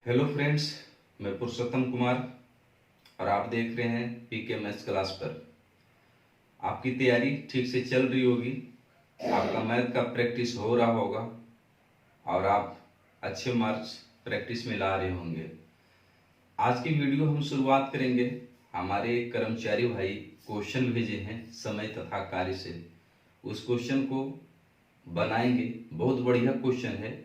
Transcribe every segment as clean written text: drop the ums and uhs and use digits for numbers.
Hello friends, मैं पुरुषोत्तम कुमार और आप देख रहे हैं पीके मैथ्स क्लास पर। आपकी तैयारी ठीक से चल रही होगी, आपका मैथ का प्रैक्टिस हो रहा होगा और आप अच्छे मार्क्स प्रैक्टिस में ला रहे होंगे। आज की वीडियो हम शुरुआत करेंगे। हमारे कर्मचारी भाई क्वेश्चन भेजे हैं समय तथा कार्य से, उस क्वेश्चन को बनाएंगे। बहुत बढ़िया क्वेश्चन है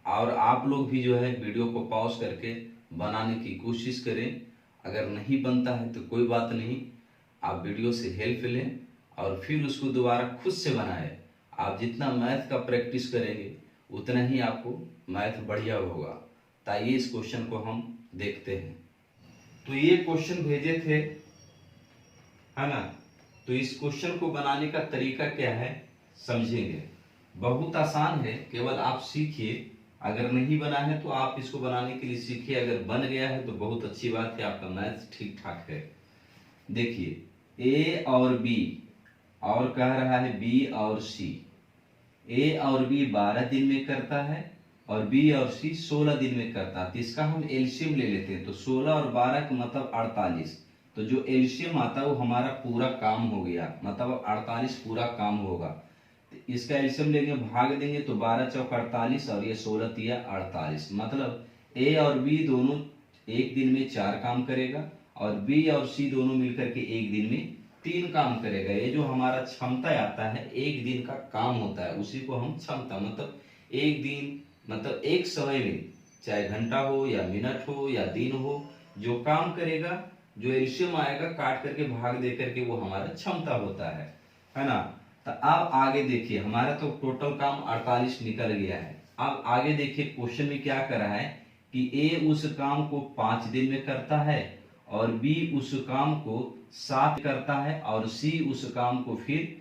और आप लोग भी जो है वीडियो को पॉज करके बनाने की कोशिश करें। अगर नहीं बनता है तो कोई बात नहीं, आप वीडियो से हेल्प लें और फिर उसको दोबारा खुद से बनाएं। आप जितना मैथ का प्रैक्टिस करेंगे उतना ही आपको मैथ बढ़िया होगा। तो आइए इस क्वेश्चन को हम देखते हैं। तो ये क्वेश्चन भेजे थे, है ना। तो इस क्वेश्चन को बनाने का तरीका क्या है समझेंगे। बहुत आसान है, केवल आप सीखिए। अगर नहीं बना है तो आप इसको बनाने के लिए सीखिए। अगर बन गया है तो बहुत अच्छी बात है, आपका मैथ ठीक ठाक है। देखिए ए और बी और कह रहा है बी और सी। ए और बी 12 दिन में करता है और बी और सी 16 दिन में करता है। तो इसका हम एलसीएम ले लेते हैं। तो 16 और 12 का मतलब 48। तो जो एलसीएम आता है वो हमारा पूरा काम हो गया, मतलब 48 पूरा काम होगा। इसका एलसीएम लेंगे, भाग देंगे तो 12 चौक 48 और ये 16 तिया 48। मतलब ए और बी दोनों एक दिन में 4 काम करेगा और बी और सी दोनों मिलकर के एक दिन में 3 काम करेगा। ये जो हमारा क्षमता आता है, एक दिन का काम होता है, उसी को हम क्षमता मतलब एक दिन मतलब एक समय में, चाहे घंटा हो या मिनट हो या दिन हो, जो काम करेगा, जो एलसीएम आएगा काट करके भाग दे करके, वो हमारा क्षमता होता है ना। तो अब आगे देखिए, हमारा तो टोटल काम 48 निकल गया है। अब आगे देखिए क्वेश्चन में क्या कर रहा है कि ए उस काम को 5 दिन में करता है और बी उस काम को 7 करता है और सी उस काम को फिर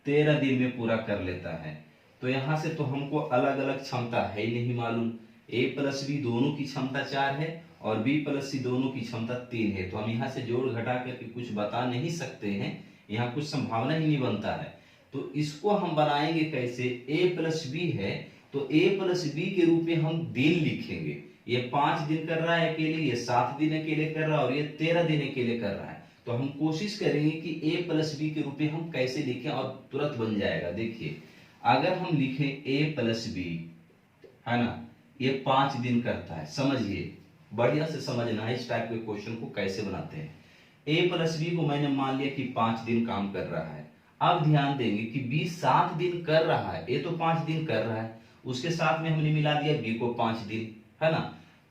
13 दिन में पूरा कर लेता है। तो यहां से तो हमको अलग अलग क्षमता है ही नहीं मालूम। ए प्लस बी दोनों की क्षमता 4 है और बी प्लस सी दोनों की क्षमता 3 है। तो हम यहाँ से जोड़ घटा करके कुछ बता नहीं सकते हैं, यहाँ कुछ संभावना ही नहीं बनता है। तो इसको हम बनाएंगे कैसे। ए प्लस बी है तो ए प्लस बी के रूप में हम दिन लिखेंगे। ये 5 दिन कर रहा है अकेले, ये 7 दिन अकेले कर रहा है और ये 13 दिन अकेले कर रहा है। तो हम कोशिश करेंगे कि ए प्लस बी के रूप में हम कैसे लिखें और तुरंत बन जाएगा। देखिए अगर हम लिखें ए प्लस बी, है ना, ये 5 दिन करता है। समझिए, बढ़िया से समझना है इस टाइप के क्वेश्चन को कैसे बनाते हैं। ए प्लस बी को मैंने मान लिया कि 5 दिन काम कर रहा है। अब ध्यान देंगे कि बी 7 दिन कर रहा है, ए तो 5 दिन कर रहा है, उसके साथ में हमने मिला दिया बी को 5 दिन, है ना।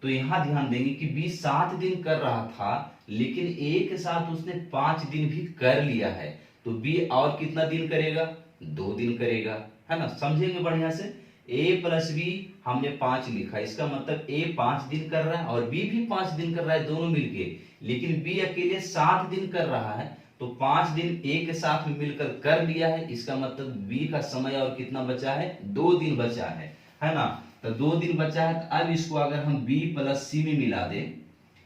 तो यहां ध्यान देंगे कि बी 7 दिन कर रहा था लेकिन ए के साथ उसने 5 दिन भी कर लिया है। तो बी और कितना दिन करेगा, 2 दिन करेगा, है ना। समझेंगे बढ़िया से। ए प्लस बी हमने 5 लिखा, इसका मतलब ए 5 दिन कर रहा है और बी भी 5 दिन कर रहा है, दोनों मिलके। लेकिन बी अकेले 7 दिन कर रहा है, तो 5 दिन ए के साथ में मिलकर कर लिया है। इसका मतलब बी का समय और कितना बचा है, 2 दिन बचा है ना। तो 2 दिन बचा है। तो अब इसको अगर हम बी प्लस सी में मिला दें,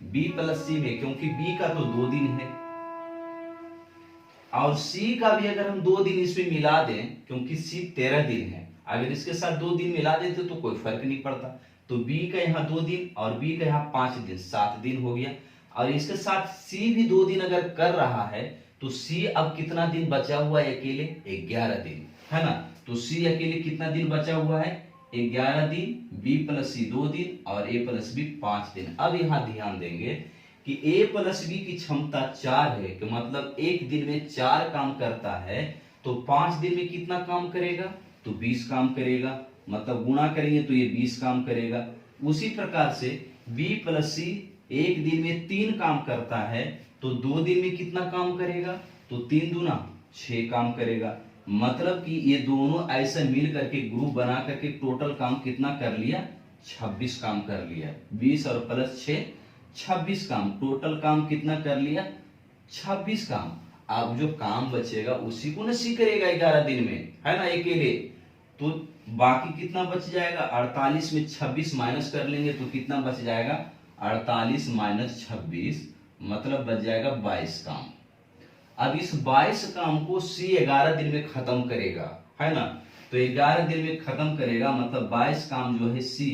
बी प्लस सी में, क्योंकि बी का तो 2 दिन है और सी का भी अगर हम 2 दिन इसमें मिला दें, क्योंकि सी 13 दिन है, अगर इसके साथ 2 दिन मिला देते तो कोई फर्क नहीं पड़ता। तो बी का यहाँ 2 दिन और बी का यहाँ 5 दिन, 7 दिन हो गया। और इसके साथ सी भी 2 दिन अगर कर रहा है तो सी अब कितना दिन बचा हुआ है अकेले, 11 दिन, है ना। तो सी अकेले कितना दिन बचा हुआ है, 11 दिन, बी प्लस सी 2 दिन और ए प्लस बी 5 दिन। अब यहाँ ध्यान देंगे कि ए प्लस बी की क्षमता 4 है, कि मतलब एक दिन में 4 काम करता है। तो 5 दिन में कितना काम करेगा, तो 20 काम करेगा। मतलब गुणा करेंगे तो ये 20 काम करेगा। उसी प्रकार से बी प्लस सी एक दिन में 3 काम करता है, तो 2 दिन में कितना काम करेगा, तो 3 दूना 6 काम करेगा। मतलब कि ये दोनों ऐसे मिल करके ग्रुप बना करके टोटल काम कितना कर लिया, 26 काम कर लिया। 20 और प्लस 6 26 काम, टोटल काम कितना कर लिया, 26 काम। अब जो काम बचेगा उसी को ना सी करेगा 11 दिन में, है ना, अकेले। तो बाकी कितना बच जाएगा, 48 में 26 माइनस कर लेंगे तो कितना बच जाएगा, 48 माइनस 26 मतलब बच जाएगा 22 काम। अब इस 22 काम को सी 11 दिन में खत्म करेगा, है ना। तो 11 दिन में खत्म करेगा, मतलब 22 काम जो है सी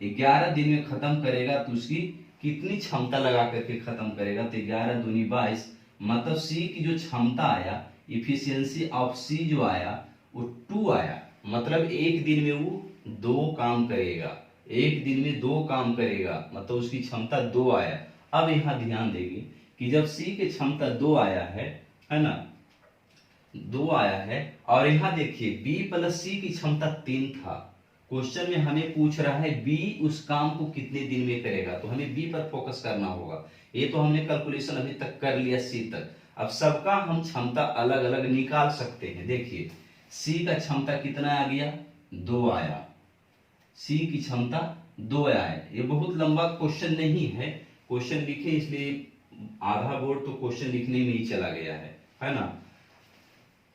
11 दिन में खत्म करेगा तो उसकी कितनी क्षमता लगा करके खत्म करेगा, तो 11 दूनी 22, मतलब सी की जो क्षमता आया, इफिशियंसी ऑफ सी जो आया वो 2 आया, मतलब एक दिन में वो 2 काम करेगा, एक दिन में 2 काम करेगा, मतलब उसकी क्षमता 2 आया। अब यहाँ ध्यान देंगे कि जब सी की क्षमता 2 आया है ना, 2 आया है, और यहाँ देखिए बी प्लस सी की क्षमता 3 था। क्वेश्चन में हमें पूछ रहा है बी उस काम को कितने दिन में करेगा, तो हमें बी पर फोकस करना होगा। ये तो हमने कैलकुलेशन अभी तक कर लिया सी तक, अब सबका हम क्षमता अलग अलग निकाल सकते हैं। देखिए सी का क्षमता कितना आ गया, 2 आया, सी की क्षमता 2 आया। ये बहुत लंबा क्वेश्चन नहीं है, क्वेश्चन लिखे इसलिए आधा बोर्ड तो क्वेश्चन लिखने में ही चला गया है ना।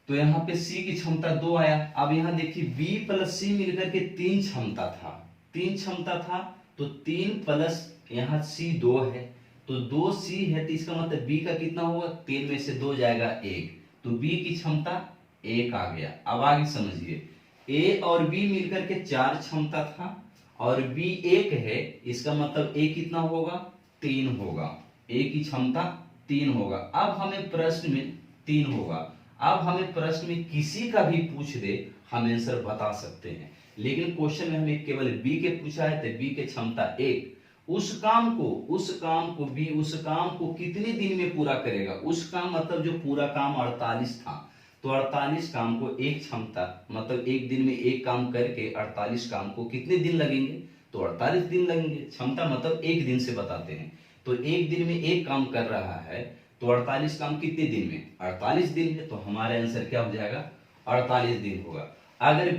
तो यहाँ पे सी की क्षमता 2 आया। अब यहाँ देखिए बी प्लस सी मिलकर के 3 क्षमता था, 3 क्षमता था, तो 3 प्लस यहाँ सी 2 है, तो 2 सी है, तो इसका मतलब बी का कितना होगा, 3 में से 2 जाएगा 1, तो बी की क्षमता 1 आ गया। अब आगे समझिए, ए और बी मिलकर के 4 क्षमता था, और बी 1 है, इसका मतलब ए कितना होगा, 3 होगा, ए की क्षमता 3 होगा। अब हमें प्रश्न में 3 होगा, अब हमें प्रश्न में किसी का भी पूछ दे हम आंसर बता सकते हैं, लेकिन क्वेश्चन में हमें केवल बी के पूछा है, तो बी के क्षमता 1, उस काम को बी उस काम को कितने दिन में पूरा करेगा, उस काम मतलब जो पूरा काम 48 था, तो 48 काम को एक क्षमता मतलब एक दिन में एक काम करके 48 काम को कितने दिन लगेंगे, तो 48 दिन लगेंगे। क्षमता मतलब एक दिन से बताते हैं, तो एक दिन में एक काम कर रहा है, तो 48 काम कितने दिन में, 48 दिन में, तो हमारा आंसर क्या हो जाएगा, 48 दिन होगा। अगर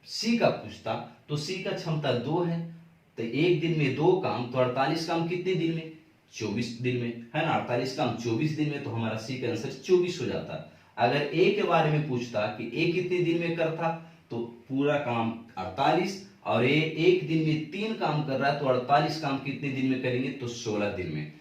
सी का पूछता तो सी का क्षमता 2 है, तो एक दिन में 2 काम, तो 48 काम कितने दिन में, 24 दिन में, है ना, 48 काम 24 दिन में, तो हमारा सी का आंसर 24 हो जाता। अगर ए के बारे में पूछता कि ए कितने दिन में करता, तो पूरा काम 48, और ए एक दिन में 3 काम कर रहा है, तो 48 काम कितने दिन में करेंगे, तो 16 दिन में।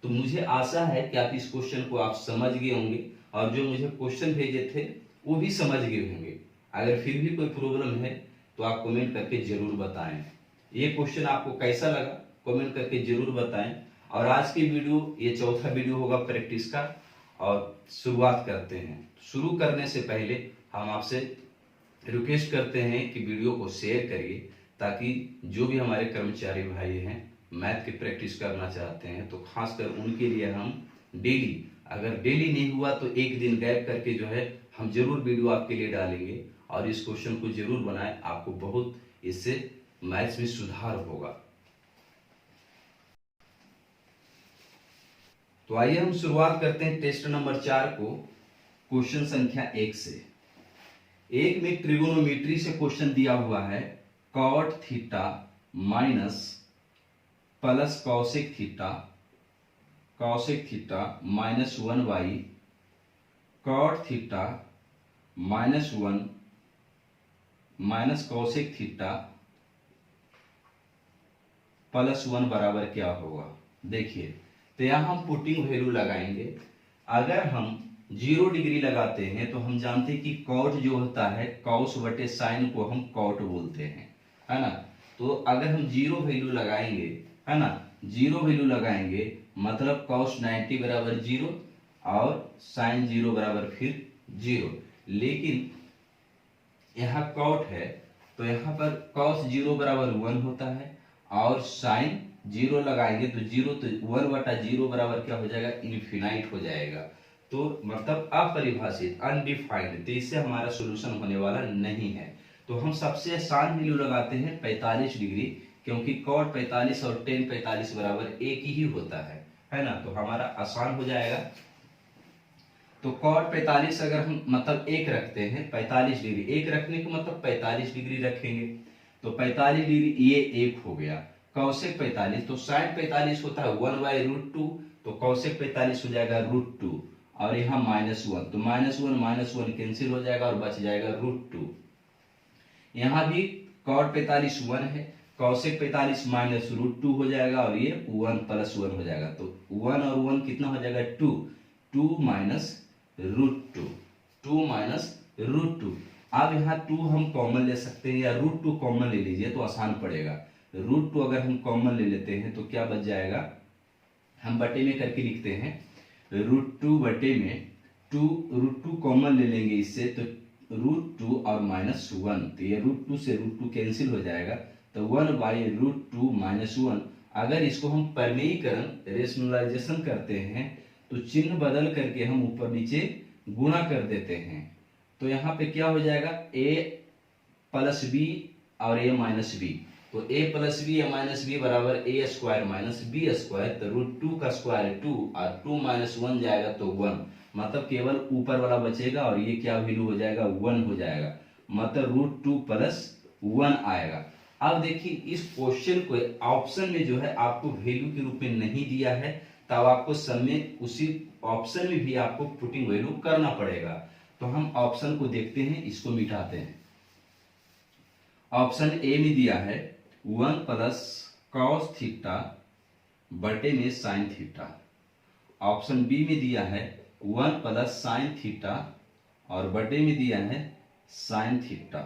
तो मुझे आशा है कि आप इस क्वेश्चन को आप समझ गए होंगे, और जो मुझे क्वेश्चन भेजे थे वो भी समझ गए होंगे। अगर फिर भी कोई प्रॉब्लम है तो आप कमेंट करके जरूर बताएं। ये क्वेश्चन आपको कैसा लगा कमेंट करके जरूर बताएं। और आज की वीडियो ये चौथा वीडियो होगा प्रैक्टिस का, और शुरुआत करते हैं। शुरू करने से पहले हम आपसे रिक्वेस्ट करते हैं कि वीडियो को शेयर करिए, ताकि जो भी हमारे कर्मचारी भाई हैं मैथ की प्रैक्टिस करना चाहते हैं, तो खासकर उनके लिए हम डेली, अगर डेली नहीं हुआ तो एक दिन गैप करके जो है हम जरूर वीडियो आपके लिए डालेंगे, और इस क्वेश्चन को जरूर बनाएं, आपको बहुत इससे मैथ्स में सुधार होगा। तो आइए हम शुरुआत करते हैं टेस्ट नंबर 4 को, क्वेश्चन संख्या 1 से। एक में ट्रिगोनोमेट्री से क्वेश्चन दिया हुआ है, cot theta minus plus cosec theta minus 1/, cot theta minus 1 minus cosec theta plus 1 बराबर क्या होगा। देखिए, तो यहां हम पुटिंग वैल्यू लगाएंगे। अगर हम 0 डिग्री लगाते हैं तो हम जानते हैं कि कॉट जो होता है, कॉस बटे साइन को हम कॉट बोलते हैं, है ना। तो अगर हम 0 वैल्यू लगाएंगे, है ना, 0 वैल्यू लगाएंगे मतलब कॉस 90 बराबर 0 और साइन 0 बराबर फिर 0। लेकिन यहाँ कॉट है तो यहाँ पर कॉस 0 बराबर 1 होता है, और साइन 0 लगाएंगे तो 0, तो 1/0 बराबर क्या हो जाएगा, इनफिनाइट हो जाएगा। तो मतलब अपरिभाषित, अनडिफाइंड, तो इससे हमारा सोल्यूशन होने वाला नहीं है। तो हम सबसे आसान वैल्यू लगाते हैं 45 डिग्री, क्योंकि कॉट 45 और टेन 45 बराबर एक ही होता है ना, तो हमारा आसान हो जाएगा। तो कॉट 45 अगर हम मतलब 1 रखते हैं, 45 डिग्री 1 रखने का मतलब 45 डिग्री रखेंगे, तो 45 डिग्री ये 1 हो गया। कौशिक 45, तो साइन 45 होता है 1/√2, तो कौशिक 45 हो जाएगा √2, और यहाँ -1, तो -1 कैंसिल हो जाएगा और बच जाएगा √2। यहाँ भी कॉट 45 1 है, कौशिक 45 -√2 हो जाएगा, और ये 1 + 1 हो जाएगा, तो 1 और 1 कितना हो जाएगा 2, 2 - √2, 2 - √2। अब यहाँ 2 हम कॉमन ले सकते हैं, या √2 कॉमन ले लीजिए तो आसान पड़ेगा। √2 अगर हम कॉमन ले लेते हैं तो क्या बच जाएगा, हम बटे में करके लिखते हैं √2 बटे में √2 कॉमन ले लेंगे इससे, तो √2 और -1, तो ये √2 से √2 कैंसिल हो जाएगा, तो 1/√2 -1। अगर इसको हम परिमेयीकरण रेशनलाइजेशन करते हैं तो चिन्ह बदल करके हम ऊपर नीचे गुणा कर देते हैं, तो यहाँ पे क्या हो जाएगा a + b और a - b, तो a + b या -b बराबर a² - b², तो √2 का स्क्वायर 2 और 2 - 1 जाएगा तो 1, मतलब केवल ऊपर वाला बचेगा और ये क्या वैल्यू हो जाएगा 1 हो जाएगा, मतलब √2 + 1 आएगा। अब देखिए इस क्वेश्चन को ऑप्शन में जो है आपको वैल्यू के रूप में नहीं दिया है, तब आपको सब में उसी ऑप्शन में भी आपको पुटिंग वैल्यू करना पड़ेगा। तो हम ऑप्शन को देखते हैं, इसको मिटाते हैं। ऑप्शन ए में दिया है 1 + cos थीटा बटे में sin थीटा। ऑप्शन बी में दिया है 1 + sin थीटा और बटे में दिया है sin थीटा।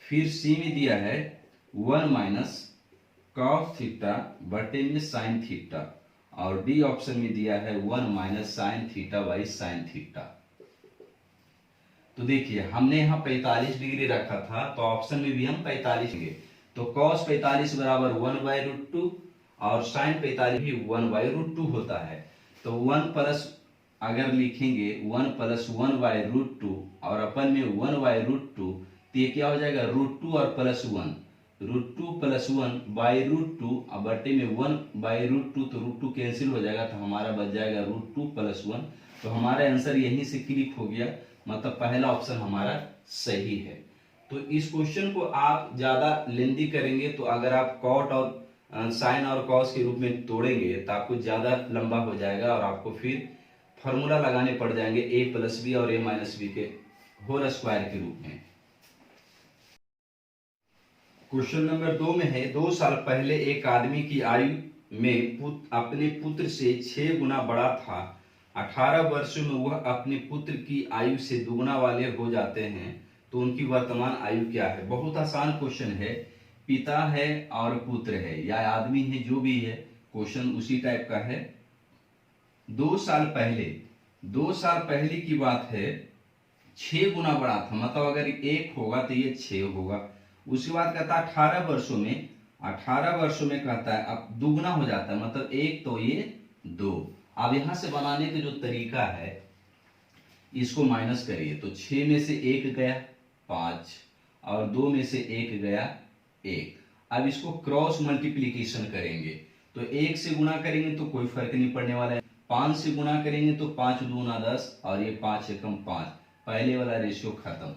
फिर सी में दिया है 1 - cos थीटा बटे में sin थीटा और डी ऑप्शन में दिया है 1 - sin theta by sin theta. तो देखिए हमने यहाँ 45 डिग्री रखा था, तो ऑप्शन में भी हम 45 लेंगे, तो cos 45 बराबर 1/√2 और sin 45 भी 1/√2 होता है, तो 1 प्लस अगर लिखेंगे 1 + 1/√2 और अपन में 1/√2, तो ये क्या हो जाएगा √2 और +1, √2 + 1/√2 और बटे में 1/√2, तो √2 कैंसिल हो जाएगा, तो हमारा बच जाएगा √2 + 1। तो हमारा आंसर यहीं से क्लिक हो गया, मतलब पहला ऑप्शन हमारा सही है। तो इस क्वेश्चन को आप ज्यादा लेंदी करेंगे, तो अगर आप कॉट और साइन और कॉस के रूप में तोड़ेंगे तो आपको ज्यादा लंबा हो जाएगा और आपको फिर फॉर्मूला लगाने पड़ जाएंगे a + b और a - b के होल स्क्वायर के रूप में। क्वेश्चन नंबर 2 में है 2 साल पहले एक आदमी की आयु में अपने पुत्र से 6 गुना बड़ा था। 18 वर्षों में वह अपने पुत्र की आयु से दुगुना वाले हो जाते हैं, तो उनकी वर्तमान आयु क्या है। बहुत आसान क्वेश्चन है, पिता है और पुत्र है या आदमी है, जो भी है क्वेश्चन उसी टाइप का है। 2 साल पहले की बात है, 6 गुना बड़ा था, मतलब अगर 1 होगा तो ये 6 होगा। उसके बाद कहता है 18 वर्षों में कहता है अब दुगना हो जाता है, मतलब 1 तो ये 2। अब यहां से बनाने का जो तरीका है, इसको माइनस करिए, तो 6 में से 1 गया 5 और 2 में से 1 गया 1। अब इसको क्रॉस मल्टीप्लीकेशन करेंगे, तो 1 से गुना करेंगे तो कोई फर्क नहीं पड़ने वाला है, 5 से गुना करेंगे तो 5 दूना 10 और ये 5 एकम 5, पहले वाला रेशियो खत्म।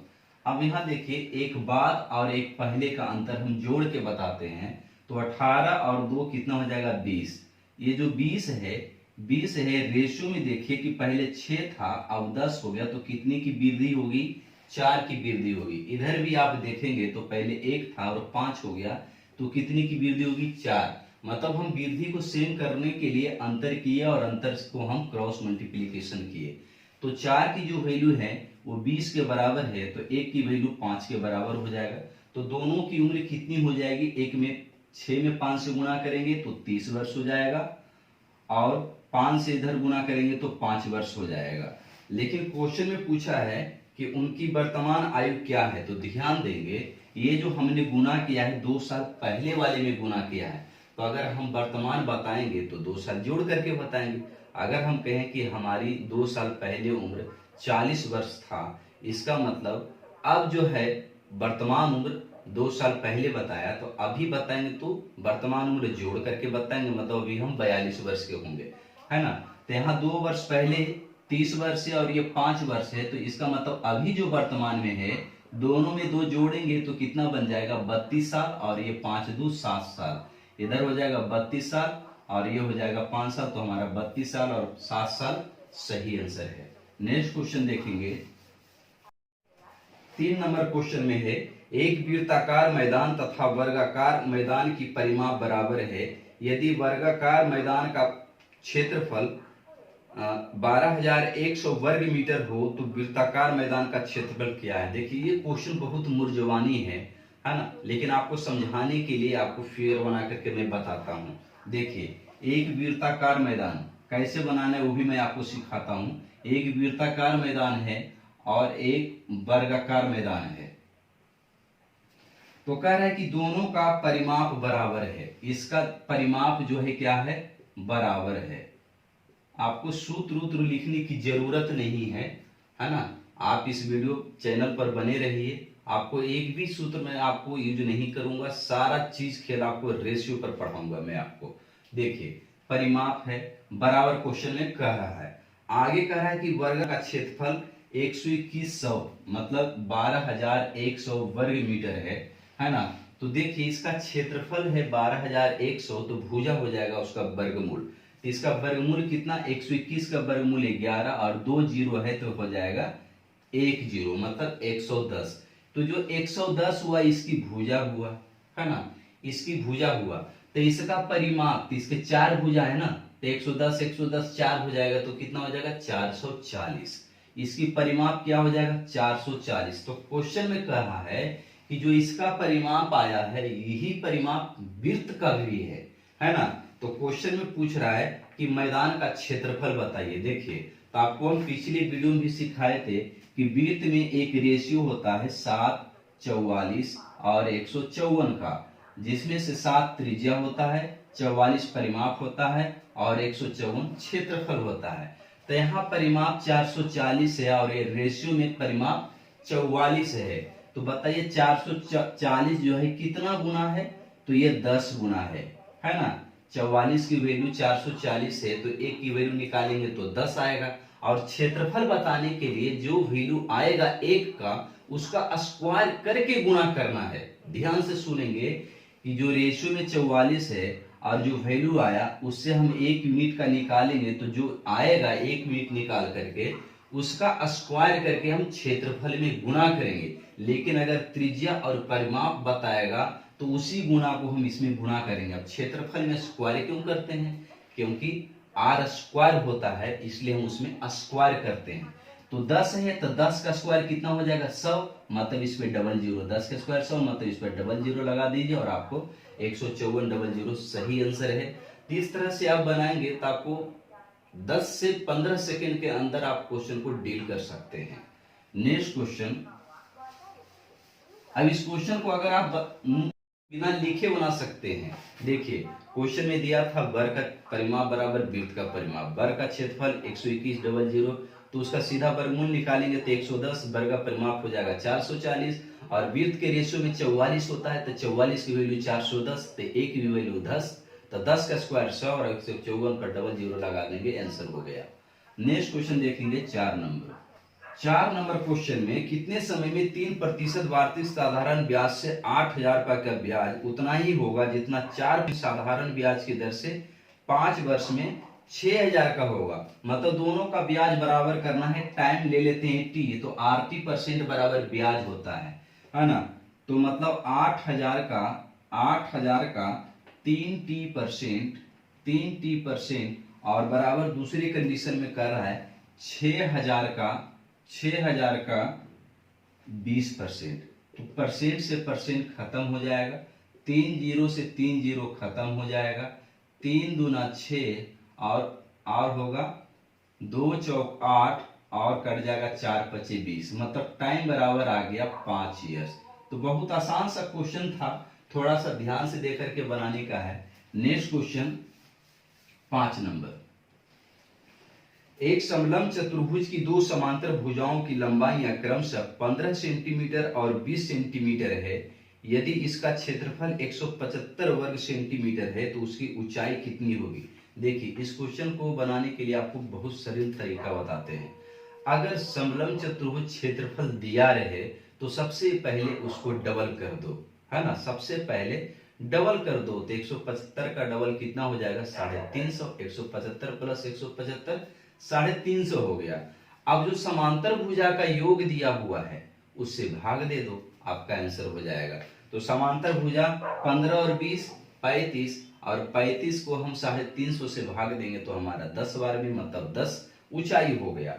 अब यहाँ देखिए एक बाद और एक पहले का अंतर हम जोड़ के बताते हैं, तो 18 और 2 कितना हो जाएगा 20। ये जो 20 है रेशियो में देखिए कि पहले 6 था अब 10 हो गया, तो कितनी की वृद्धि होगी 4 की वृद्धि होगी। इधर भी आप देखेंगे तो पहले 1 था और 5 हो गया, तो कितनी की वृद्धि होगी 4। मतलब हम वृद्धि को सेम करने के लिए अंतर किए और अंतर को हम क्रॉस मल्टीप्लीकेशन किए, तो 4 की जो वैल्यू है वो 20 के बराबर है, तो 1 की वैल्यू 5 के बराबर हो जाएगा। तो दोनों की उम्र कितनी हो जाएगी, एक में 6 में 5 से गुणा करेंगे तो 30 वर्ष हो जाएगा और 5 से इधर गुणा करेंगे तो 5 वर्ष हो जाएगा। लेकिन क्वेश्चन में पूछा है कि उनकी वर्तमान आयु क्या है, तो ध्यान देंगे ये जो हमने गुना किया है 2 साल पहले वाले में गुना किया है, तो अगर हम वर्तमान बताएंगे तो 2 साल जोड़ करके बताएंगे। अगर हम कहें कि हमारी 2 साल पहले उम्र 40 वर्ष था, इसका मतलब अब जो है वर्तमान उम्र 2 साल पहले बताया, तो अभी बताएंगे तो वर्तमान उम्र जोड़ करके बताएंगे, मतलब अभी हम 42 वर्ष के होंगे, है ना। तो यहाँ 2 वर्ष पहले 30 वर्ष है और ये 5 वर्ष है, तो इसका मतलब अभी जो वर्तमान में है दोनों में 2 जोड़ेंगे तो कितना बन जाएगा 32 साल और ये 5 दूनी 7 साल, इधर हो जाएगा 32 साल और ये हो जाएगा 5 साल, तो हमारा 32 साल और 7 साल सही आंसर है। नेक्स्ट क्वेश्चन देखेंगे, 3 नंबर क्वेश्चन में है एक वृत्ताकार मैदान तथा वर्गाकार मैदान की परिमाप बराबर है, यदि वर्गाकार मैदान का क्षेत्रफल 12,100 वर्ग मीटर हो तो वृत्ताकार मैदान का क्षेत्रफल क्या है। देखिए ये क्वेश्चन बहुत मुर्जवानी है, है ना। लेकिन आपको समझाने के लिए आपको फिगर बना करके मैं बताता हूँ। देखिए, एक वृत्ताकार मैदान कैसे बनाना है वो भी मैं आपको सिखाता हूँ। एक वृत्ताकार मैदान है और एक वर्गाकार मैदान है। तो कह रहा है कि दोनों का परिमाप बराबर है। इसका परिमाप जो है क्या है, बराबर है। आपको सूत्र वूत्र लिखने की जरूरत नहीं है ना। आप इस वीडियो चैनल पर बने रहिए। आपको एक भी सूत्र मैं आपको यूज नहीं करूंगा, सारा चीज खेल आपको रेशियो पर पढ़ाऊंगा मैं आपको। देखिए, परिमाप है, बराबर क्वेश्चन में कह रहा है। आगे कह रहा है कि वर्ग का क्षेत्रफल 12100 मतलब 12100 वर्ग मीटर है ना। तो देखिए, इसका क्षेत्रफल है 12100, तो भुजा हो जाएगा उसका वर्गमूल। तो इसका वर्गमूल कितना, 121 का वर्गमूल 11 और 2 जीरो है तो हो जाएगा 1 जीरो मतलब 110। तो जो 110 हुआ इसकी भुजा हुआ, है ना, इसकी भुजा हुआ। तो इसका परिमाप, तो इसके 4 भुजा है ना, तो 110 110 4 हो जाएगा, तो कितना हो जाएगा 440। इसकी परिमाप क्या हो जाएगा 440। तो क्वेश्चन में कह रहा है कि जो इसका परिमाप आया है यही परिमाप वृत्त का भी है ना। तो क्वेश्चन में पूछ रहा है कि मैदान का क्षेत्रफल बताइए। देखिए, तो आपको हम पिछले वीडियो में भी सिखाए थे कि वृत्त में एक रेशियो होता है 7, 44 और 154 का, जिसमें से 7 त्रिज्या होता है, 44 परिमाप होता है और 154 क्षेत्रफल होता है। तो यहाँ परिमाप 440 है और ये रेशियो में परिमाप 44 है। तो बताइए 440 जो है कितना गुना है, तो ये 10 गुना है ना। 44 की वैल्यू 440 है, तो एक की वैल्यू निकालेंगे तो 10 आएगा। और क्षेत्रफल बताने के लिए जो वैल्यू आएगा एक का, उसका स्क्वायर करके गुणा करना है। ध्यान से सुनेंगे कि जो रेशियो में 44 है और जो वैल्यू आया उससे हम 1 यूनिट का निकालेंगे, तो जो आएगा 1 यूनिट निकाल करके उसका स्क्वायर करके हम क्षेत्रफल में गुणा करेंगे। लेकिन अगर त्रिज्या और परिमाप बताएगा तो उसी गुणा को हम इसमें गुणा करेंगे। अब क्षेत्रफल में स्क्वायर क्यों करते हैं, क्योंकि आर स्क्वायर होता है, इसलिए हम उसमें स्क्वायर करते हैं। तो 10 है तो 10 का स्क्वायर कितना हो जाएगा 100, मतलब इस पे डबल जीरो। 10 का स्क्वायर 100 मतलब इस पे डबल जीरो लगा दीजिए और आपको 154 डबल जीरो सही आंसर है। तो इस तरह से आप बनाएंगे तो आपको 10 से 15 सेकेंड के अंदर आप क्वेश्चन को डील कर सकते हैं। Next question. अब इस क्वेश्चन को अगर आप बिना लिखे बना सकते हैं। देखिए, क्वेश्चन में दिया था वर्ग का परिमाप बराबर वृत्त का परिमाप। वर्ग का क्षेत्रफल 121 डबल जीरो, तो उसका सीधा वर्गमूल निकालेंगे तो 110, वर्ग का परिमाप हो जाएगा 440 और वृत्त के रेशियो में 44 होता है, तो 44 की वैल्यू 410, तो 1 की वैल्यू 10, तो 10 का स्क्वायर 100 और 154 पर डबल जीरो लगा देंगे, आंसर हो गया। नेक्स्ट क्वेश्चन देखेंगे 4 नंबर। 4 नंबर क्वेश्चन में कितने समय में 3% वार्षिक साधारण ब्याज से 8,000 रुपए का ब्याज उतना ही होगा जितना 4 साधारण ब्याज की दर से 5 वर्ष में 6,000 का होगा। मतलब दोनों का ब्याज बराबर करना है। टाइम ले लेते हैं टी, तो RT% बराबर ब्याज होता है ना। तो मतलब 8,000 का 3T% और बराबर दूसरी कंडीशन में कर रहा है 6,000 का 20%। तो परसेंट से परसेंट खत्म हो जाएगा, 3 जीरो से 3 जीरो खत्म हो जाएगा, 3 दूना 6 और होगा 2 चौक 8 और कट जाएगा 4 पचे 20, मतलब टाइम बराबर आ गया 5 ईयर्स। तो बहुत आसान सा क्वेश्चन था, थोड़ा सा ध्यान से देख करके बनाने का है। Next question 5 number. एक समलंब चतुर्भुज की दो समांतर भुजाओं की लंबाई क्रमशः 15 सेंटीमीटर और 20 सेंटीमीटर है। यदि इसका क्षेत्रफल 175 वर्ग सेंटीमीटर है तो उसकी ऊंचाई कितनी होगी। देखिए, इस क्वेश्चन को बनाने के लिए आपको बहुत सरल तरीका बताते हैं। अगर समलंब चतुर्भुज क्षेत्रफल दिया रहे तो सबसे पहले उसको डबल कर दो, है ना। सबसे पहले डबल कर दो तो 175 का डबल कितना हो जाएगा 350। 175 प्लस 175 350 हो गया। अब जो समांतर भुजा का योग दिया हुआ है उससे भाग दे दो, आपका आंसर हो जाएगा। तो समांतर भुजा 15 और 20 35 और 35 को हम 350 से भाग देंगे तो हमारा 10 बार में मतलब 10 ऊंचाई हो गया।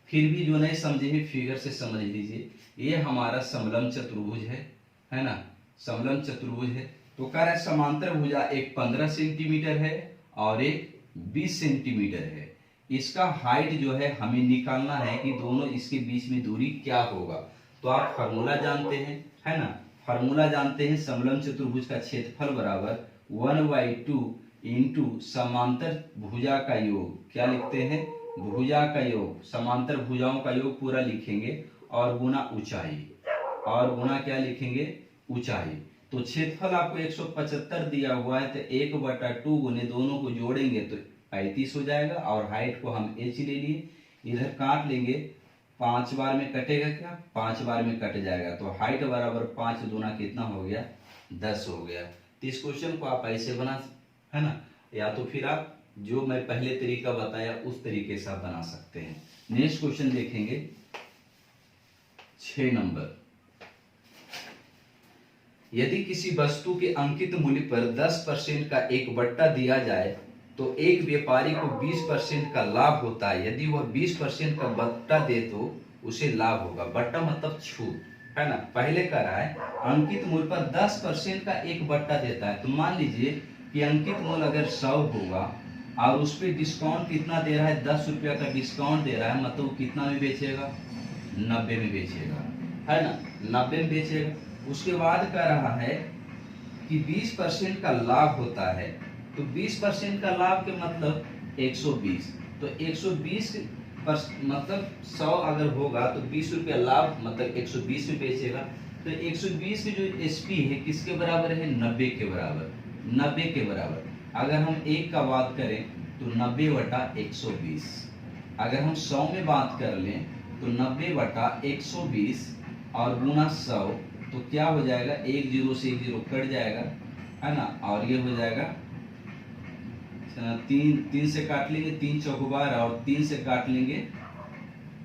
फिर भी जो नहीं समझे फिगर से समझ लीजिए, ये हमारा समलंब चतुर्भुज है ना। समलंब चतुर्भुज है। तो कह रहा है समांतर भुजा एक 15 सेंटीमीटर है और एक 20 सेंटीमीटर है। इसका हाइट जो है हमें निकालना है कि दोनों इसके बीच में दूरी क्या होगा। तो आप फार्मूला जानते हैं, है ना, फार्मूला जानते हैं, समलंब चतुर्भुज का क्षेत्रफल बराबर 1/2 इंटू समांतर भुजा का योग, क्या लिखते हैं, भुजा का योग, समांतर भुजाओं का योग पूरा लिखेंगे और गुना ऊंचाई, और गुना क्या लिखेंगे, ऊंचाई। तो क्षेत्रफल आपको 175 दिया हुआ है, तो 1/2 गुने दोनों को जोड़ेंगे तो 35 हो जाएगा, और हाइट को हम h ले लिए, इधर काट लेंगे, 5 बार में कटेगा क्या, 5 बार में कट जाएगा, तो हाइट बराबर 5 दूना कितना हो गया, 10 हो गया। तो इस क्वेश्चन को आप ऐसे बना, है ना, या तो फिर आप जो मैं पहले तरीका बताया उस तरीके से आप बना सकते हैं। नेक्स्ट क्वेश्चन देखेंगे 6 नंबर। यदि किसी वस्तु के अंकित मूल्य पर 10% का एक बट्टा दिया जाए तो एक व्यापारी को 20% का लाभ होता है। यदि वह 20% का बट्टा दे तो उसे लाभ होगा। बट्टा मतलब छूट, है ना। पहले कह रहा है अंकित मूल्य पर 10% का एक बट्टा देता है। तो मान लीजिए कि अंकित मूल्य अगर 100 होगा और उस पर डिस्काउंट कितना दे रहा है, 10 रुपया का डिस्काउंट दे रहा है, मतलब कितना में बेचेगा, 90 में बेचेगा, है ना, 90 में बेचेगा। उसके बाद कह रहा है कि 20% का लाभ होता है। तो 20% का लाभ के मतलब 120, तो 120 मतलब 100 अगर होगा तो 20 रुपया लाभ, मतलब 120 में बेचेगा। तो 120 की जो एसपी है किसके बराबर है, 90 के बराबर, 90 के बराबर। अगर हम 1 का बात करें तो 90/120, अगर हम 100 में बात कर लें तो 90/120 और गुना 100, तो क्या हो जाएगा, 1 0 से 1 0 कट जाएगा, है ना, और ये हो जाएगा 3 से काट लेंगे, 3 चौक 12, और 3 से काट लेंगे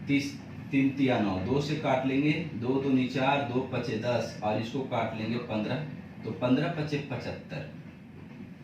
30, 3 तिया 9, 2 से काट लेंगे 2 दूनी 4, 2 पचे 10, और इसको काट लेंगे 15, तो 15 पचे 75,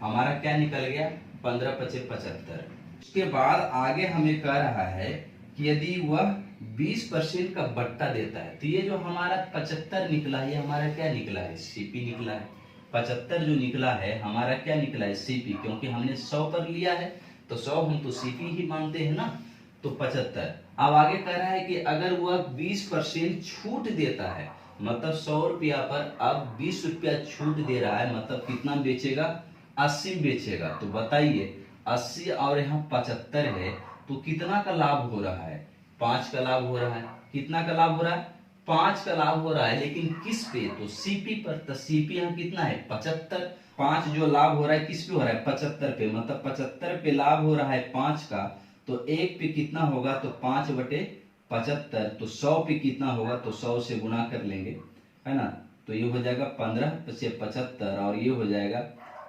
हमारा क्या निकल गया, 15 पचे 75। उसके बाद आगे हमें कह रहा है कि यदि वह 20% का बट्टा देता है, तो ये जो हमारा 75 निकला है, ये हमारा क्या निकला है, सीपी निकला है। 75 जो निकला है हमारा क्या निकला है, सीपी, क्योंकि हमने 100 पर लिया है तो 100 हम तो सीपी ही मानते हैं ना, तो 75। अब आगे कह रहा है कि अगर वह 20% छूट देता है, मतलब 100 रुपया पर अब 20 रुपया छूट दे रहा है, मतलब कितना बेचेगा, 80 बेचेगा। तो बताइए 80 और यहाँ 75 है, तो कितना का लाभ हो रहा है, 5 का लाभ हो रहा है। कितना का लाभ हो रहा है, 5 का लाभ हो रहा है, लेकिन किस पे, तो सीपी पर। तो सीपी यहाँ कितना है, 75। 5 जो लाभ हो रहा है किस पे हो रहा है, 75 पे, मतलब 75 पे लाभ हो रहा है 5 का, तो 1 पे कितना होगा, तो 5/75, तो 100 पे कितना होगा, तो 100 से गुना कर लेंगे, है ना, तो ये हो जाएगा 15 पचे 75, और ये हो जाएगा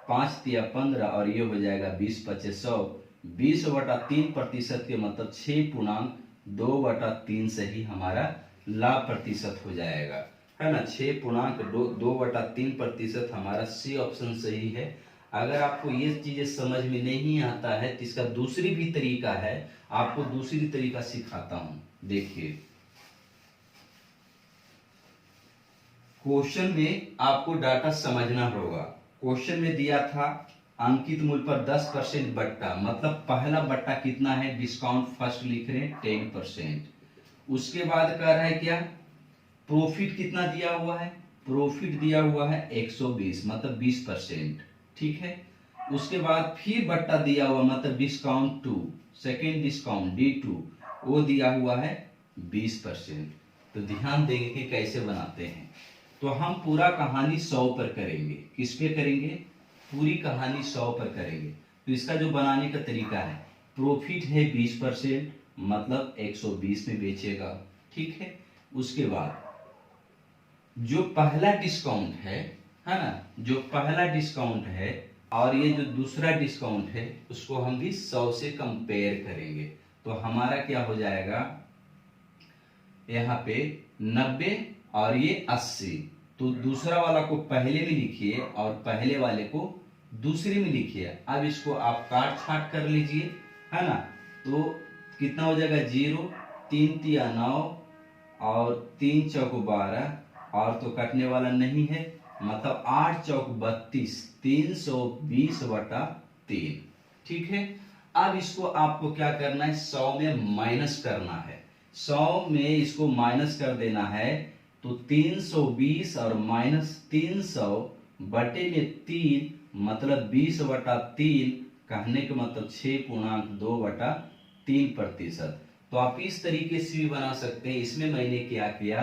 5 तिया 15, और ये हो जाएगा 20 पचे 100, 20/3% के मतलब 6.2/3 से ही हमारा लाभ प्रतिशत हो जाएगा, है ना। 6.2/3% हमारा सी ऑप्शन सही है। अगर आपको ये चीजें समझ में नहीं आता है तो इसका दूसरी भी तरीका है, आपको दूसरी तरीका सिखाता हूं। देखिए क्वेश्चन में आपको डाटा समझना होगा। क्वेश्चन में दिया था अंकित मूल्य पर 10% बट्टा, मतलब पहला बट्टा कितना है, डिस्काउंट फर्स्ट लिख रहे हैं 10%। उसके बाद कह रहा है क्या, प्रॉफिट कितना दिया हुआ है, प्रॉफिट दिया हुआ है 120, मतलब 20%, ठीक है। उसके बाद फिर बट्टा दिया हुआ, मतलब डिस्काउंट 2, सेकेंड डिस्काउंट D2, वो दिया हुआ है 20%। तो ध्यान देंगे कि कैसे बनाते हैं। तो हम पूरा कहानी 100 पर करेंगे। किस पे करेंगे, पूरी कहानी 100 पर करेंगे। तो इसका जो बनाने का तरीका है, प्रॉफिट है 20%, मतलब 120 में बेचेगा, ठीक है। उसके बाद जो पहला डिस्काउंट है ना, जो पहला डिस्काउंट है और ये जो दूसरा डिस्काउंट है, उसको हम भी 100 से कंपेयर करेंगे। तो हमारा क्या हो जाएगा, यहाँ पे 90 और ये 80। तो दूसरा वाला को पहले में लिखिए और पहले वाले को दूसरे में लिखिए। अब इसको आप काट छाट कर लीजिए, है ना। तो कितना हो जाएगा, 0, 3 तिया 9 और 3 चौक 12, और तो कटने वाला नहीं है, मतलब 8 चौक 32, 320/3। ठीक है, अब इसको आपको क्या करना है, 100 में माइनस करना है। 100 में इसको माइनस कर देना है, तो 320 और माइनस 300 बटे में 3, मतलब 20/3, कहने का मतलब 6.2/3%। तो आप इस तरीके से भी बना सकते हैं। इसमें मैंने क्या किया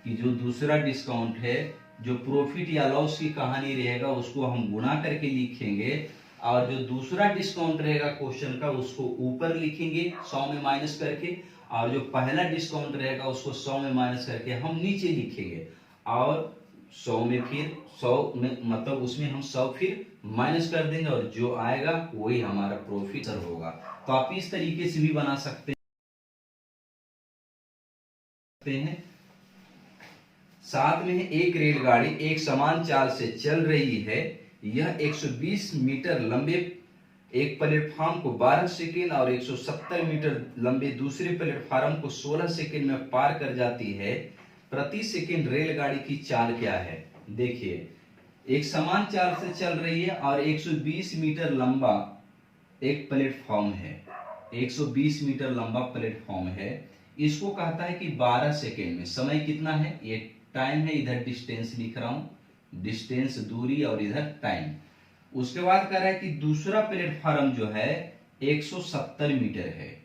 कि जो दूसरा डिस्काउंट है, जो प्रॉफिट या लॉस की कहानी रहेगा उसको हम गुणा करके लिखेंगे, और जो दूसरा डिस्काउंट रहेगा क्वेश्चन का उसको ऊपर लिखेंगे 100 में माइनस करके, और जो पहला डिस्काउंट रहेगा उसको 100 में माइनस करके हम नीचे लिखेंगे, और 100 में फिर 100 में मतलब उसमें हम 100 फिर माइनस कर देंगे, और जो आएगा वही हमारा प्रॉफिट होगा। तो आप इस तरीके से भी बना सकते हैं। साथ में एक रेलगाड़ी एक समान चाल से चल रही है। यह 120 मीटर लंबे एक प्लेटफॉर्म को 12 सेकेंड और 170 मीटर लंबे दूसरे प्लेटफॉर्म को 16 सेकेंड में पार कर जाती है। प्रति सेकेंड रेलगाड़ी की चाल क्या है? देखिए, एक समान चाल से चल रही है और 120 मीटर लंबा एक प्लेटफॉर्म है। 120 मीटर लंबा प्लेटफॉर्म है। इसको कहता है कि 12 सेकेंड में, समय कितना है, ये टाइम है, इधर डिस्टेंस लिख रहा हूं, डिस्टेंस दूरी, और इधर टाइम। उसके बाद कह रहा है कि दूसरा प्लेटफॉर्म जो है 170 मीटर है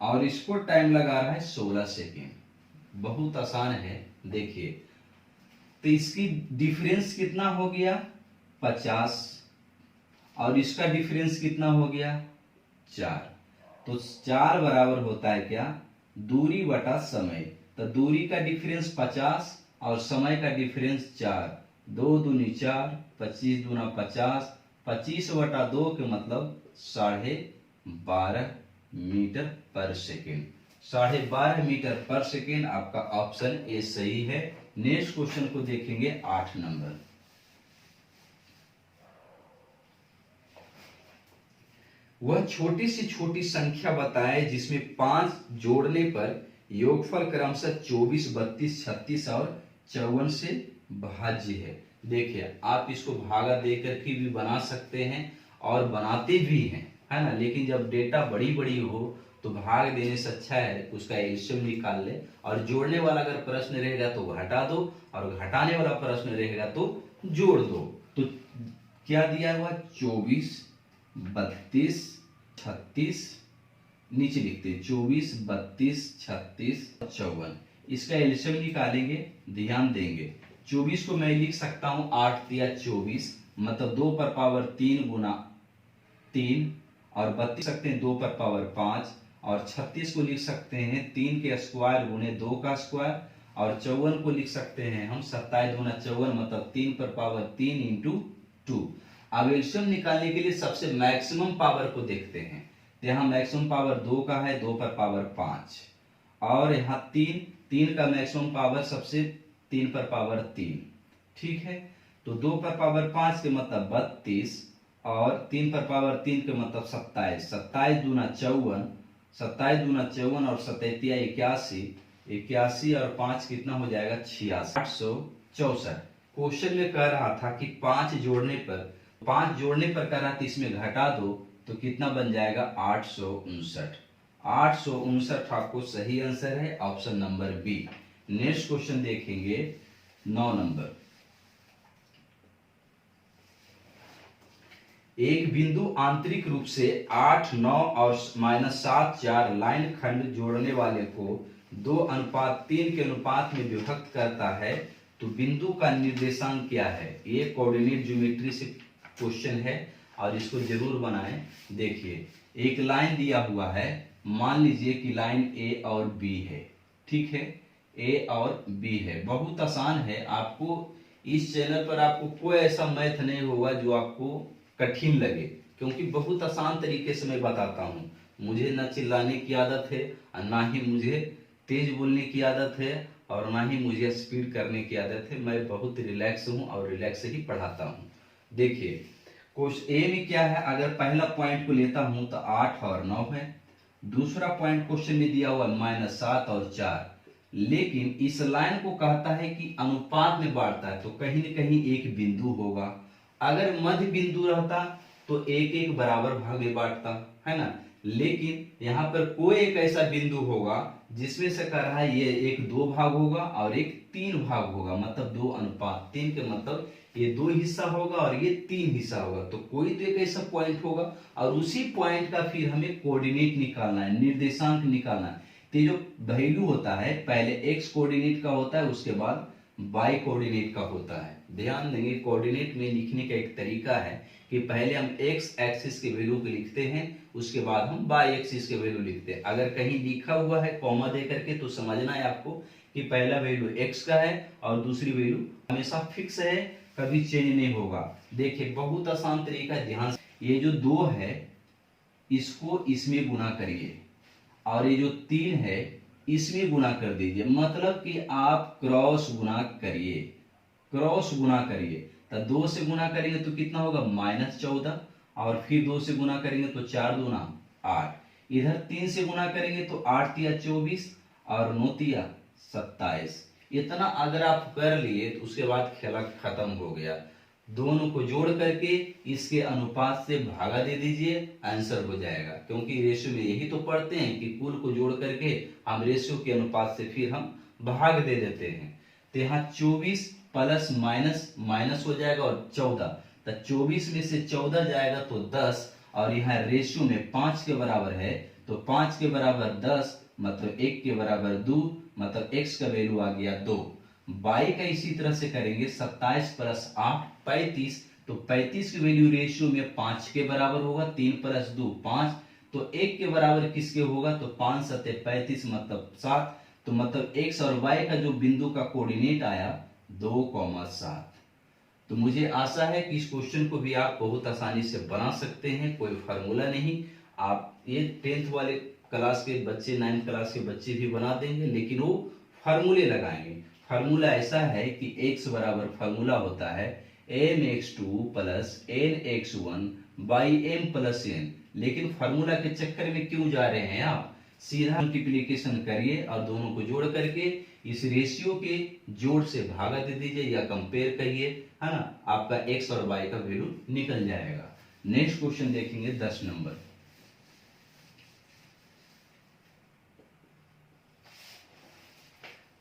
और इसको टाइम लगा रहा है 16 सेकेंड। बहुत आसान है, देखिए। तो इसकी डिफरेंस कितना हो गया, 50, और इसका डिफरेंस कितना हो गया, 4। तो 4 बराबर होता है क्या, दूरी बटा समय। तो दूरी का डिफरेंस 50 और समय का डिफरेंस 4, 2 दूनी 4, 25 दूना 50, 25/2 के मतलब 12.5 मीटर पर सेकेंड। 12.5 मीटर पर सेकेंड आपका ऑप्शन ए सही है। नेक्स्ट क्वेश्चन को देखेंगे 8 नंबर। वह छोटी से छोटी संख्या बताए जिसमें 5 जोड़ने पर योगफल क्रमशः 24, 32, 36 और 54 से भाज्य है। देखिए, आप इसको भागा देकर के भी बना सकते हैं और बनाते भी हैं, है ना। लेकिन जब डेटा बड़ी बड़ी हो तो भाग देने से अच्छा है उसका एलसीएम निकाल ले, और जोड़ने वाला अगर प्रश्न रहेगा तो घटा दो, और घटाने वाला प्रश्न रहेगा तो जोड़ दो। तो क्या दिया हुआ, 24, 32, 36, नीचे लिखते हैं 24, 32, 36, 54। इसका एलसीएम निकालेंगे, ध्यान देंगे। 24 को मैं लिख सकता हूं 8 दिया 24, मतलब 2 पर पावर 3 गुना 3, और 32 सकते हैं 2 पर पावर 5, और 36 को लिख सकते हैं 3 के स्क्वायर गुने 2 का स्क्वायर, और 54 को लिख सकते हैं हम 27 गुना 54, मतलब 3 पर पावर 3 इंटू 2। अब एलसीएम निकालने के लिए सबसे मैक्सिमम पावर को देखते हैं। तो यहाँ मैक्सिमम पावर 2 का है, 2 पर पावर 5, और यहाँ 3 का मैक्सिमम पावर सबसे 3 पर पावर 3। ठीक है, तो 2 पर पावर 5 के मतलब 32, और 3 पर पावर 3 के मतलब 27। 27 दूना 54, 27 दूना 54 और 87 81, 81 और 5 कितना हो जाएगा, 86, 864। क्वेश्चन में कह रहा था कि 5 जोड़ने पर कह रहा था इसमें घटा दो, तो कितना बन जाएगा, 859। 859 आपको सही आंसर है, option number B. Next question देखेंगे 9 नंबर। एक बिंदु आंतरिक रूप से 8, 9 और -7, 4 लाइन खंड जोड़ने वाले को 2:3 के अनुपात में विभक्त करता है, तो बिंदु का निर्देशांक क्या है? ये कोऑर्डिनेट ज्योमेट्री से क्वेश्चन है और इसको जरूर बनाएं। देखिए, एक लाइन दिया हुआ है, मान लीजिए कि लाइन ए और बी है। ठीक है, ए और बी है, बहुत आसान है। आपको इस चैनल पर आपको कोई ऐसा मैथ नहीं होगा जो आपको कठिन लगे, क्योंकि बहुत आसान तरीके से मैं बताता हूँ। मुझे ना चिल्लाने की आदत है, और ना ही मुझे तेज बोलने की आदत है, और ना ही मुझे स्पीड करने की आदत है। मैं बहुत रिलैक्स हूँ और रिलैक्स ही पढ़ाता हूँ। देखिए, क्वेश्चन ए में क्या है, अगर पहला पॉइंट को लेता हूँ तो 8 और 9 है। दूसरा पॉइंट क्वेश्चन में दिया हुआ -7 और 4, लेकिन इस लाइन को कहता है कि अनुपात में बांटता है, तो कहीं न कहीं एक बिंदु होगा। अगर मध्य बिंदु रहता तो एक एक बराबर भाग में बांटता, है ना। लेकिन यहाँ पर कोई एक ऐसा बिंदु होगा जिसमें से कह रहा है ये एक 2 भाग होगा और एक 3 भाग होगा, मतलब 2:3 के मतलब ये 2 हिस्सा होगा और ये 3 हिस्सा होगा। तो कोई तो एक ऐसा पॉइंट होगा और उसी पॉइंट का फिर हमें कोऑर्डिनेट निकालना है, निर्देशांक निकालना है। तो जो वैल्यू होता है पहले एक्स कोऑर्डिनेट का होता है, उसके बाद वाई कोऑर्डिनेट का होता है। ध्यान देंगे कोऑर्डिनेट में लिखने का एक तरीका है कि पहले हम एक्स एक्सिस के वैल्यू को लिखते हैं, उसके बाद हम वाई एक्सिस के वैल्यू लिखते हैं। अगर कहीं लिखा हुआ है कॉमा दे करके तो समझना है आपको कि पहला वैल्यू एक्स का है और दूसरी वैल्यू हमेशा फिक्स है, कभी चेंज नहीं होगा। देखिए बहुत आसान तरीका, ध्यान से ये जो 2 है इसको इसमें गुना करिए और ये जो 3 है इसमें गुना कर दीजिए, मतलब कि आप क्रॉस गुना करिए, क्रॉस गुना करिए। तो 2 से गुना करेंगे तो कितना होगा -14 और फिर 2 से गुना करेंगे तो 4 दूना 8, इधर 3 से गुना करेंगे तो 8 तिया 24 और 9 तिया 27। इतना अगर आप कर लिए तो उसके बाद खेला खत्म हो गया। दोनों को जोड़ करके इसके अनुपात से भागा दे दीजिए, आंसर हो जाएगा। क्योंकि रेशियो में यही तो पढ़ते हैं कि कुल को जोड़ करके हम रेशियो के अनुपात से फिर हम भाग दे देते हैं। तो यहाँ 24 प्लस माइनस माइनस हो जाएगा और 14, तो 24 में से 14 जाएगा तो 10 और यहाँ रेशियो में 5 के बराबर है, तो 5 के बराबर 10 मतलब 1 के बराबर 2, मतलब x का वैल्यू आ गया 2। y का इसी तरह से करेंगे 27 प्लस 8 35, तो 35 की वैल्यू रेशियो में 5 के बराबर होगा, 3 प्लस 2 5, तो 1 के बराबर किसके होगा तो 5 सत्ते 35 मतलब 7, तो मतलब x और y का जो बिंदु का कोऑर्डिनेट आया 2,7। तो मुझे आशा है कि इस क्वेश्चन को भी आप बहुत आसानी से बना सकते हैं, कोई फार्मूला नहीं। आप ये 10th वाले क्लास के बच्चे 9th क्लास के बच्चे भी बना देंगे, लेकिन वो फार्मूले लगाएंगे। फार्मूला ऐसा है कि x बराबर फार्मूला होता है mx2 plus nx1 by m plus n। लेकिन फार्मूला के चक्कर में क्यों जा रहे हैं आप, सीधा मल्टीप्लिकेशन करिए और दोनों को जोड़ करके इस रेशियो के जोड़ से भागा दे दीजिए या कंपेयर करिए, है ना, आपका x और y का वैल्यू निकल जाएगा। नेक्स्ट क्वेश्चन देखेंगे 10 नंबर।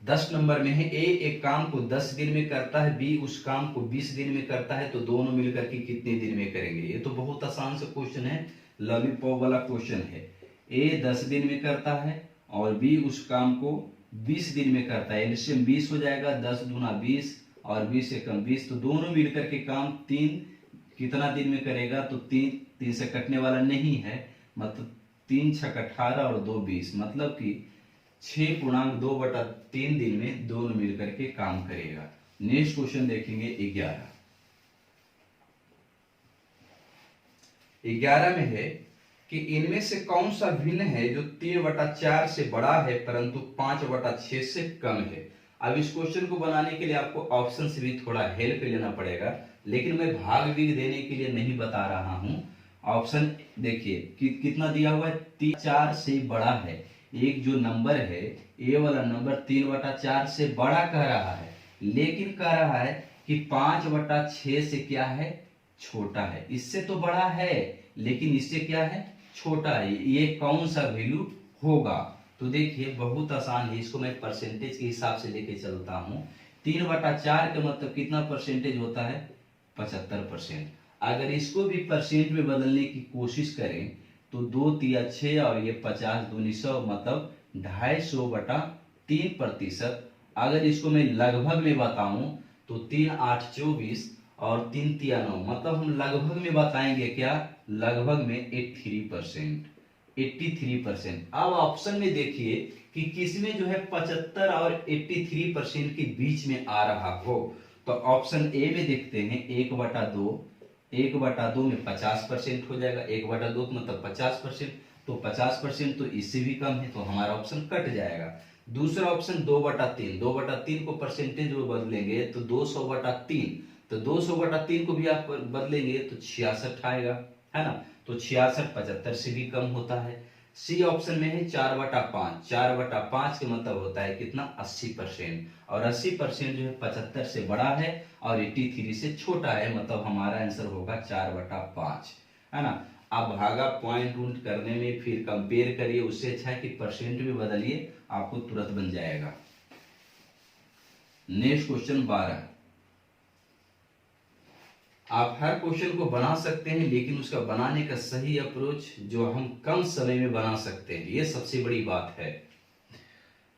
10 नंबर में है ए एक काम को 10 दिन में करता है, बी उस काम को 20 दिन में करता है, तो दोनों मिलकर के कितने दिन में करेंगे। ये तो बहुत आसान सा क्वेश्चन है, लॉलीपॉप वाला क्वेश्चन है। ए 10 दिन में करता है और बी उस काम को 20 दिन में करता है, एलसीएम 20 हो जाएगा, 10 दूना 20 और 20 से कम 20, तो दोनों मिलकर के काम 3 कितना दिन में करेगा, तो 3 से कटने वाला नहीं है, मतलब 3 छक 18 और 2 20, मतलब कि 6.2/3 दिन में दोनों मिलकर के काम करेगा। नेक्स्ट क्वेश्चन देखेंगे 11 में है कि इनमें से कौन सा भिन्न है जो 3/4 से बड़ा है परंतु 5/6 से कम है। अब इस क्वेश्चन को बनाने के लिए आपको ऑप्शन से भी थोड़ा हेल्प लेना पड़ेगा, लेकिन मैं भाग भी देने के लिए नहीं बता रहा हूं। ऑप्शन देखिए कितना दिया हुआ है, 3/4 से बड़ा है। एक जो नंबर है ए वाला नंबर 3/4 से बड़ा कह रहा है, लेकिन कह रहा है कि 5/6 से क्या है, छोटा है। इससे तो बड़ा है लेकिन इससे क्या है, छोटा है। ये कौन सा वैल्यू होगा, तो देखिए बहुत आसान है, इसको मैं परसेंटेज के हिसाब से लेके चलता हूँ। 3/4 का मतलब कितना परसेंटेज होता है, 75%। अगर इसको भी परसेंट में बदलने की कोशिश करें तो 2 तिया 6 और ये 50 दूनी 100, मतलब 250/3%। अगर इसको मैं लगभग में बताऊं तो 3 8 24 और 3 तिया 9, मतलब हम लगभग में बताएंगे क्या, लगभग में 83%। अब ऑप्शन में देखिए कि किसमें जो है 75 और 83% के बीच में आ रहा हो, तो ऑप्शन ए में देखते हैं 1/2 में 50% हो जाएगा, 1/2 मतलब 50%, तो 50% तो इससे भी कम है, तो हमारा ऑप्शन कट जाएगा। दूसरा ऑप्शन 2/3 को परसेंटेज में बदलेंगे तो 200/3, तो 200/3 को भी आप बदलेंगे तो 66 आएगा, है ना, तो 66 75 से भी कम होता है। सी ऑप्शन में है 4/5। 4/5 का मतलब होता है कितना, 80%। और 80% जो है 75 से बड़ा है और 83 से छोटा है, मतलब हमारा आंसर होगा 4/5, है ना। आप भागा पॉइंट रूट करने में फिर कंपेयर करिए, उससे अच्छा है कि परसेंट में बदलिए, आपको तुरंत बन जाएगा। Next question 12। आप हर क्वेश्चन को बना सकते हैं, लेकिन उसका बनाने का सही अप्रोच जो हम कम समय में बना सकते हैं, ये सबसे बड़ी बात है।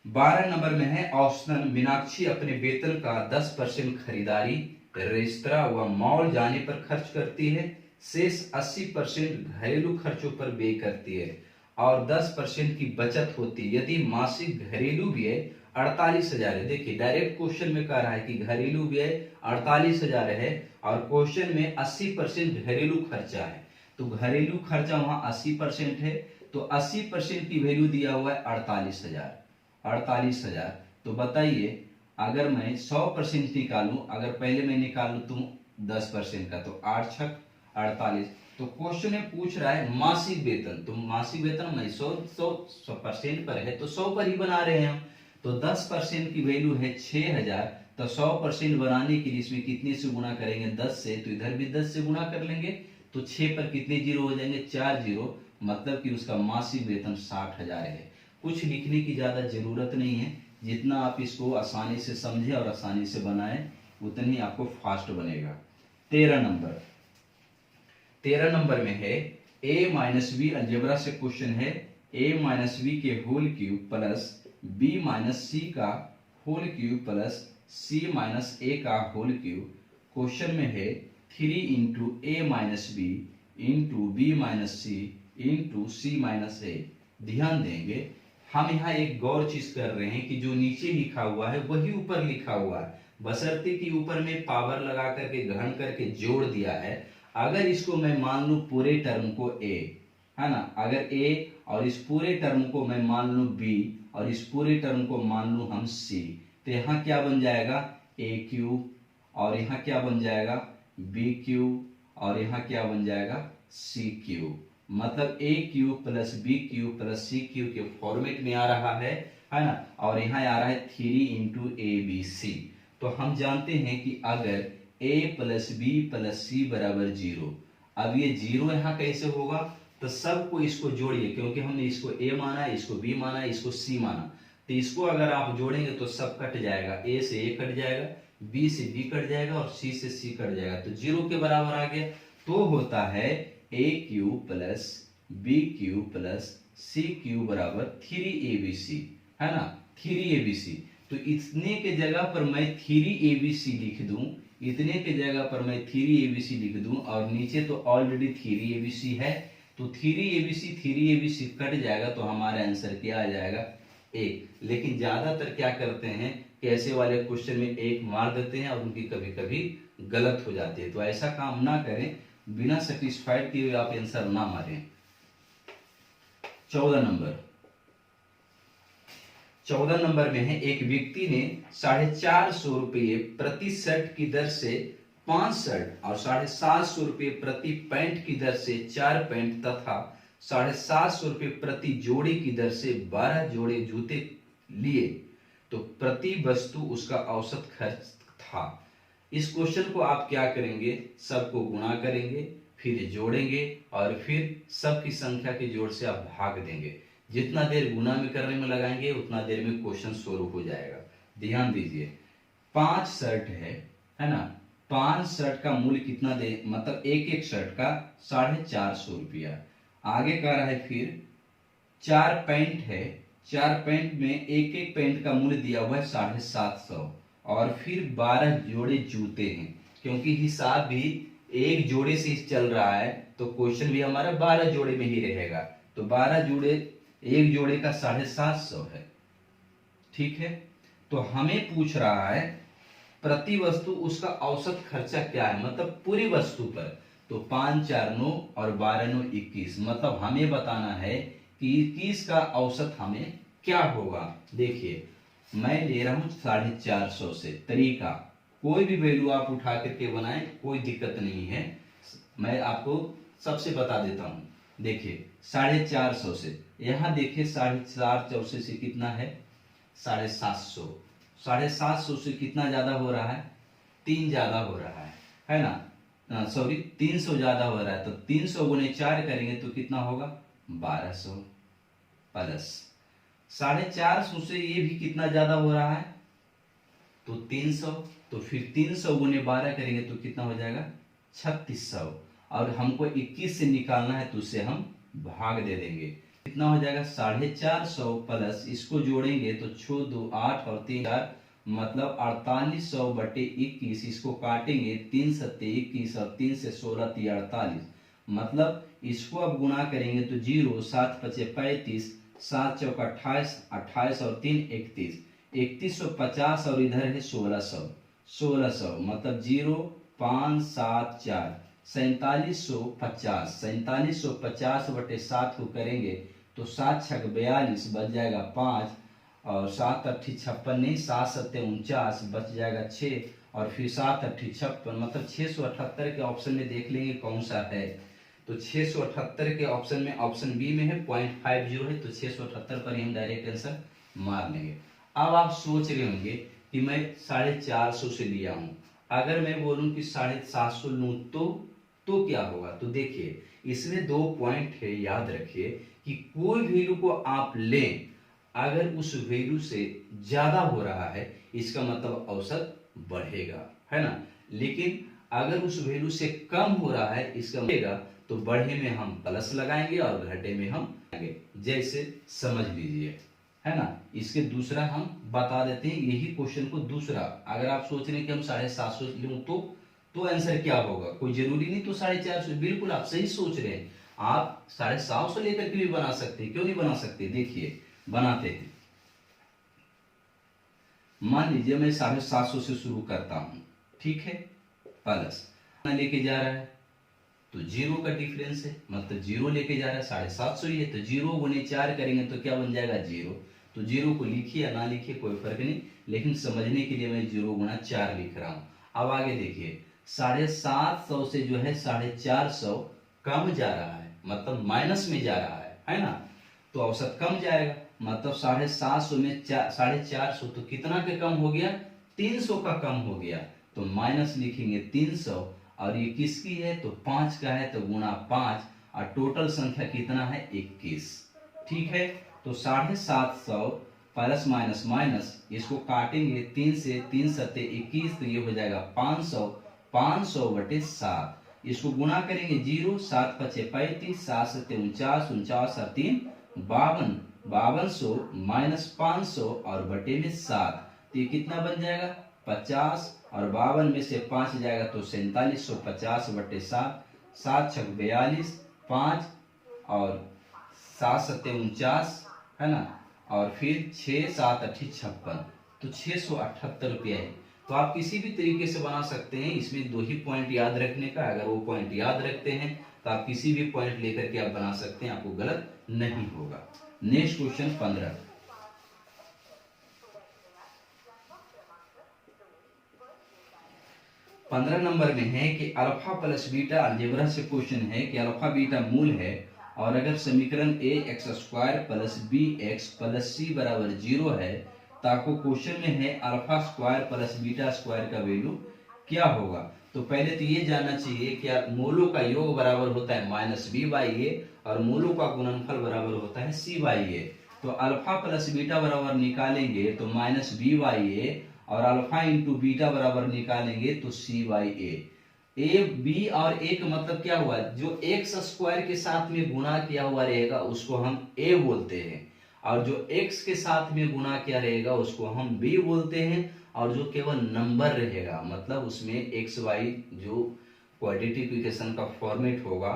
12 नंबर में है, औसतन मीनाक्षी अपने वेतन का 10% खरीदारी, रेस्तरां व मॉल जाने पर खर्च करती है, शेष 80% घरेलू खर्चों पर व्यय करती है और 10% की बचत होती है। यदि मासिक घरेलू व्यय 48,000 है, देखिए डायरेक्ट क्वेश्चन में कह रहा है कि घरेलू व्यय 48,000 है और क्वेश्चन में 80% घरेलू खर्चा है, तो घरेलू खर्चा वहां 80% है, तो 80% की वैल्यू दिया हुआ है 48,000। तो बताइए अगर मैं 100% निकालूं, अगर पहले मैं निकालूं तो 10% का, तो 8 छक 48। तो क्वेश्चन में पूछ रहा है मासिक वेतन, तो मासिक वेतन में 100% पर है तो 100 पर ही बना रहे हैं हम, तो 10% की वैल्यू है 6,000, तो 100% बनाने के लिए इसमें कितने से गुणा करेंगे, 10 से, तो इधर भी 10 से गुणा कर लेंगे, तो 6 पर कितने जीरो हो जाएंगे, 4 जीरो, मतलब कि उसका मासिक वेतन 60,000 है। कुछ लिखने की ज्यादा जरूरत नहीं है, जितना आप इसको आसानी से समझे और आसानी से बनाएं उतनी ही आपको फास्ट बनेगा। 13 नंबर में है a माइनस बी, अलजेब्रा से क्वेश्चन है, a माइनस बी के whole cube plus b minus C का whole cube plus c minus a का होल क्यूब। क्वेश्चन में है 3 into A minus B into B minus C into C minus A. ध्यान देंगे, हम यहाँ एक गौर चीज कर रहे हैं कि जो नीचे लिखा हुआ है वही ऊपर लिखा हुआ है, बशर्ते कि ऊपर में पावर लगा करके ग्रहण करके जोड़ दिया है। अगर इसको मैं मान लूं पूरे टर्म को a, है ना, अगर a और इस पूरे टर्म को मैं मान लूं b और इस पूरे टर्म को मान लूं हम c, तो यहाँ क्या बन जाएगा a क्यूब और यहाँ क्या बन जाएगा b क्यूब और यहाँ क्या बन जाएगा c क्यूब, मतलब a cube plus b cube plus c cube के फॉर्मेट में आ रहा है ना। और यहाँ आ रहा है 3 इंटू ए बी सी। तो हम जानते हैं कि अगर a plus B plus C बराबर 0, अब ये 0 यहाँ कैसे होगा, तो सबको इसको जोड़िए, क्योंकि हमने इसको a माना, इसको b माना, इसको c माना, तो इसको अगर आप जोड़ेंगे तो सब कट जाएगा, a से a कट जाएगा, b से b कट जाएगा और c से c कट जाएगा, तो 0 के बराबर आ गया। तो होता है a cube plus b cube plus c cube बराबर 3abc, है ना, 3abc। तो इतने के जगह पर मैं 3abc लिख दूं, इतने के जगह पर मैं 3abc लिख दूं और नीचे तो ऑलरेडी 3abc है, तो 3abc कट जाएगा, तो हमारा आंसर क्या आ जाएगा 1। लेकिन ज्यादातर क्या करते हैं कि ऐसे वाले क्वेश्चन में 1 मार देते हैं और उनकी कभी कभी गलत हो जाती है, तो ऐसा काम ना करें, बिना सेटिस्फाइड किए आप आंसर ना मारें। 14 नंबर में है, एक व्यक्ति ने 450 रुपये प्रति शर्ट की दर से 5 शर्ट और 750 रुपये प्रति पैंट की दर से 4 पैंट तथा 750 रुपये प्रति जोड़ी की दर से 12 जोड़े जूते लिए, तो प्रति वस्तु उसका औसत खर्च था। इस क्वेश्चन को आप क्या करेंगे, सबको गुणा करेंगे, फिर जोड़ेंगे और फिर सबकी संख्या के जोड़ से आप भाग देंगे। जितना देर गुणा में करने में लगाएंगे उतना देर में क्वेश्चन शुरू हो जाएगा। ध्यान दीजिए, 5 शर्ट है ना, 5 शर्ट का मूल्य कितना दे, मतलब एक शर्ट का 450 रुपया। आगे कह रहा है फिर 4 पैंट है, 4 पैंट में एक पैंट का मूल्य दिया हुआ है 750 और फिर 12 जोड़े जूते हैं, क्योंकि हिसाब भी एक जोड़े से चल रहा है तो क्वेश्चन भी हमारा 12 जोड़े में ही रहेगा, तो 12 जोड़े, एक जोड़े का 750 है, ठीक है। तो हमें पूछ रहा है प्रति वस्तु उसका औसत खर्चा क्या है, मतलब पूरी वस्तु पर, तो 5 4 9 और 12 9 21, मतलब हमें बताना है कि 21 का औसत हमें क्या होगा। देखिए मैं ले रहा हूं 450 से, तरीका कोई भी वैल्यू आप उठा करके बनाएं, कोई दिक्कत नहीं है, मैं आपको सबसे बता देता हूं। देखिए 450 से, यहाँ देखिए 450 से कितना है 750, 750 से कितना ज्यादा हो रहा है, 3 ज्यादा हो रहा है ना, सॉरी 300 ज्यादा हो रहा है। तो 300 गुने 4 करेंगे तो कितना होगा 1200 प्लस 450 से ये भी कितना ज्यादा हो रहा है तो 300, तो फिर 300 गुने 12 करेंगे तो कितना हो जाएगा 3600, और हमको 21 से निकालना है तो उससे हम भाग दे देंगे, कितना हो जाएगा 450 प्लस इसको जोड़ेंगे तो 6 2 8 और 3 4 मतलब 4800 बटे 21, इसको काटेंगे 3 सत्ते 21 और 3 से 16 3 48, मतलब इसको अब गुणा करेंगे तो 0 7 5 35 7 चौक 28 28 और 3 31 3150 और इधर है 1600 मतलब 0 5 7 4 4750 4750 बटे 7 को करेंगे तो 7 छक 42 बच जाएगा 5 और 7 अट्ठी 56 नहीं 7 सत्ते 49 बच जाएगा 6 और फिर 7 अट्ठी 56 मतलब 678 के ऑप्शन में देख लेंगे कौन सा है। तो 678 के ऑप्शन में ऑप्शन बी में है 0.50 है, तो 678 पर ही हम डायरेक्ट आंसर मार लेंगे। अब आप सोच रहे होंगे कि मैं 450 से लिया हूं, अगर मैं बोलूं कि 750 लूं तो क्या होगा। तो देखिए इसमें 2 पॉइंट है, याद रखिए कि कोई वैल्यू को आप लें, अगर उस वैल्यू से ज्यादा हो रहा है इसका मतलब औसत बढ़ेगा, है ना, लेकिन अगर उस वैल्यू से कम हो रहा है इसका बढ़ेगा, तो बढ़े में हम प्लस लगाएंगे और घटे में हम लगाएंगे, जैसे समझ लीजिए, है ना। इसके दूसरा हम बता देते हैं, यही क्वेश्चन को दूसरा, अगर आप सोच रहे हैं कि हम 750 लूं तो आंसर क्या होगा, कोई जरूरी नहीं तो 450, बिल्कुल आप सही सोच रहे हैं, आप 750 लेकर के भी बना सकते हैं, क्यों नहीं बना सकते। देखिए बनाते हैं, मान लीजिए मैं 750 से शुरू करता हूं, ठीक है, प्लस लेके जा रहा है तो 0 का डिफरेंस है, मतलब 0 लेके जा रहा है 750 ही है, तो 0 गुने 4 करेंगे तो क्या बन जाएगा 0, तो 0 को लिखिए या ना लिखिए कोई फर्क नहीं, लेकिन समझने के लिए मैं 0 गुना 4 लिख रहा हूं। अब आगे देखिए 750 से जो है 450 कम जा रहा है, मतलब माइनस में जा रहा है ना, तो औसत कम जाएगा, मतलब 750 में 450 तो कितना का कम हो गया 300 का कम हो गया, तो माइनस लिखेंगे 300, और ये किसकी है तो 5 का है, तो गुणा 5, और टोटल संख्या कितना है 21, ठीक है। तो 750 प्लस माइनस माइनस इसको काटेंगे 3 से 3 सत्ते 21, तो ये हो जाएगा 500 बटे 7, इसको गुणा करेंगे 0 7 5 35 7 सत्ते 49 49 और 3 52 5200 माइनस 500 और बटे में 7, तो ये कितना बन जाएगा 50, और 52 में से 5 जाएगा तो 4750 बटे 7, 7 छक 42 5 और 7 सत्ते 49, है ना, और फिर 6 7 अट्ठी 56, तो 678 रुपया है। तो आप किसी भी तरीके से बना सकते हैं, इसमें 2 ही पॉइंट याद रखने का, अगर वो पॉइंट याद रखते हैं तो आप किसी भी पॉइंट लेकर के आप बना सकते हैं, आपको गलत नहीं होगा। नेक्स्ट क्वेश्चन 15 नंबर में है कि अल्फा प्लस बीटा, अलजेब्रा से क्वेश्चन है कि अल्फा बीटा मूल है, और अगर समीकरण A X square plus B X plus C बराबर 0 है, तो आपको क्वेश्चन में है alpha square plus beta square का वैल्यू क्या होगा। तो पहले तो ये जानना चाहिए कि मूलों का योग बराबर होता है माइनस बी बाई ए, और मूलों का गुणनफल बराबर होता है सी बाई ए। तो अल्फा प्लस बीटा बराबर निकालेंगे तो माइनस बी बाई ए, और अल्फा इंटू बीटा बराबर निकालेंगे तो सी बाई ए बी और ए का मतलब क्या हुआ, जो एक्स स्क्वायर के साथ में गुणा किया हुआ रहेगा उसको हम ए बोलते हैं, और जो एक्स के साथ में गुणा किया रहेगा उसको हम बी बोलते हैं, और जो केवल नंबर रहेगा मतलब उसमें एक्स वाई जो क्वाड्रेटिक इक्वेशन का फॉर्मेट होगा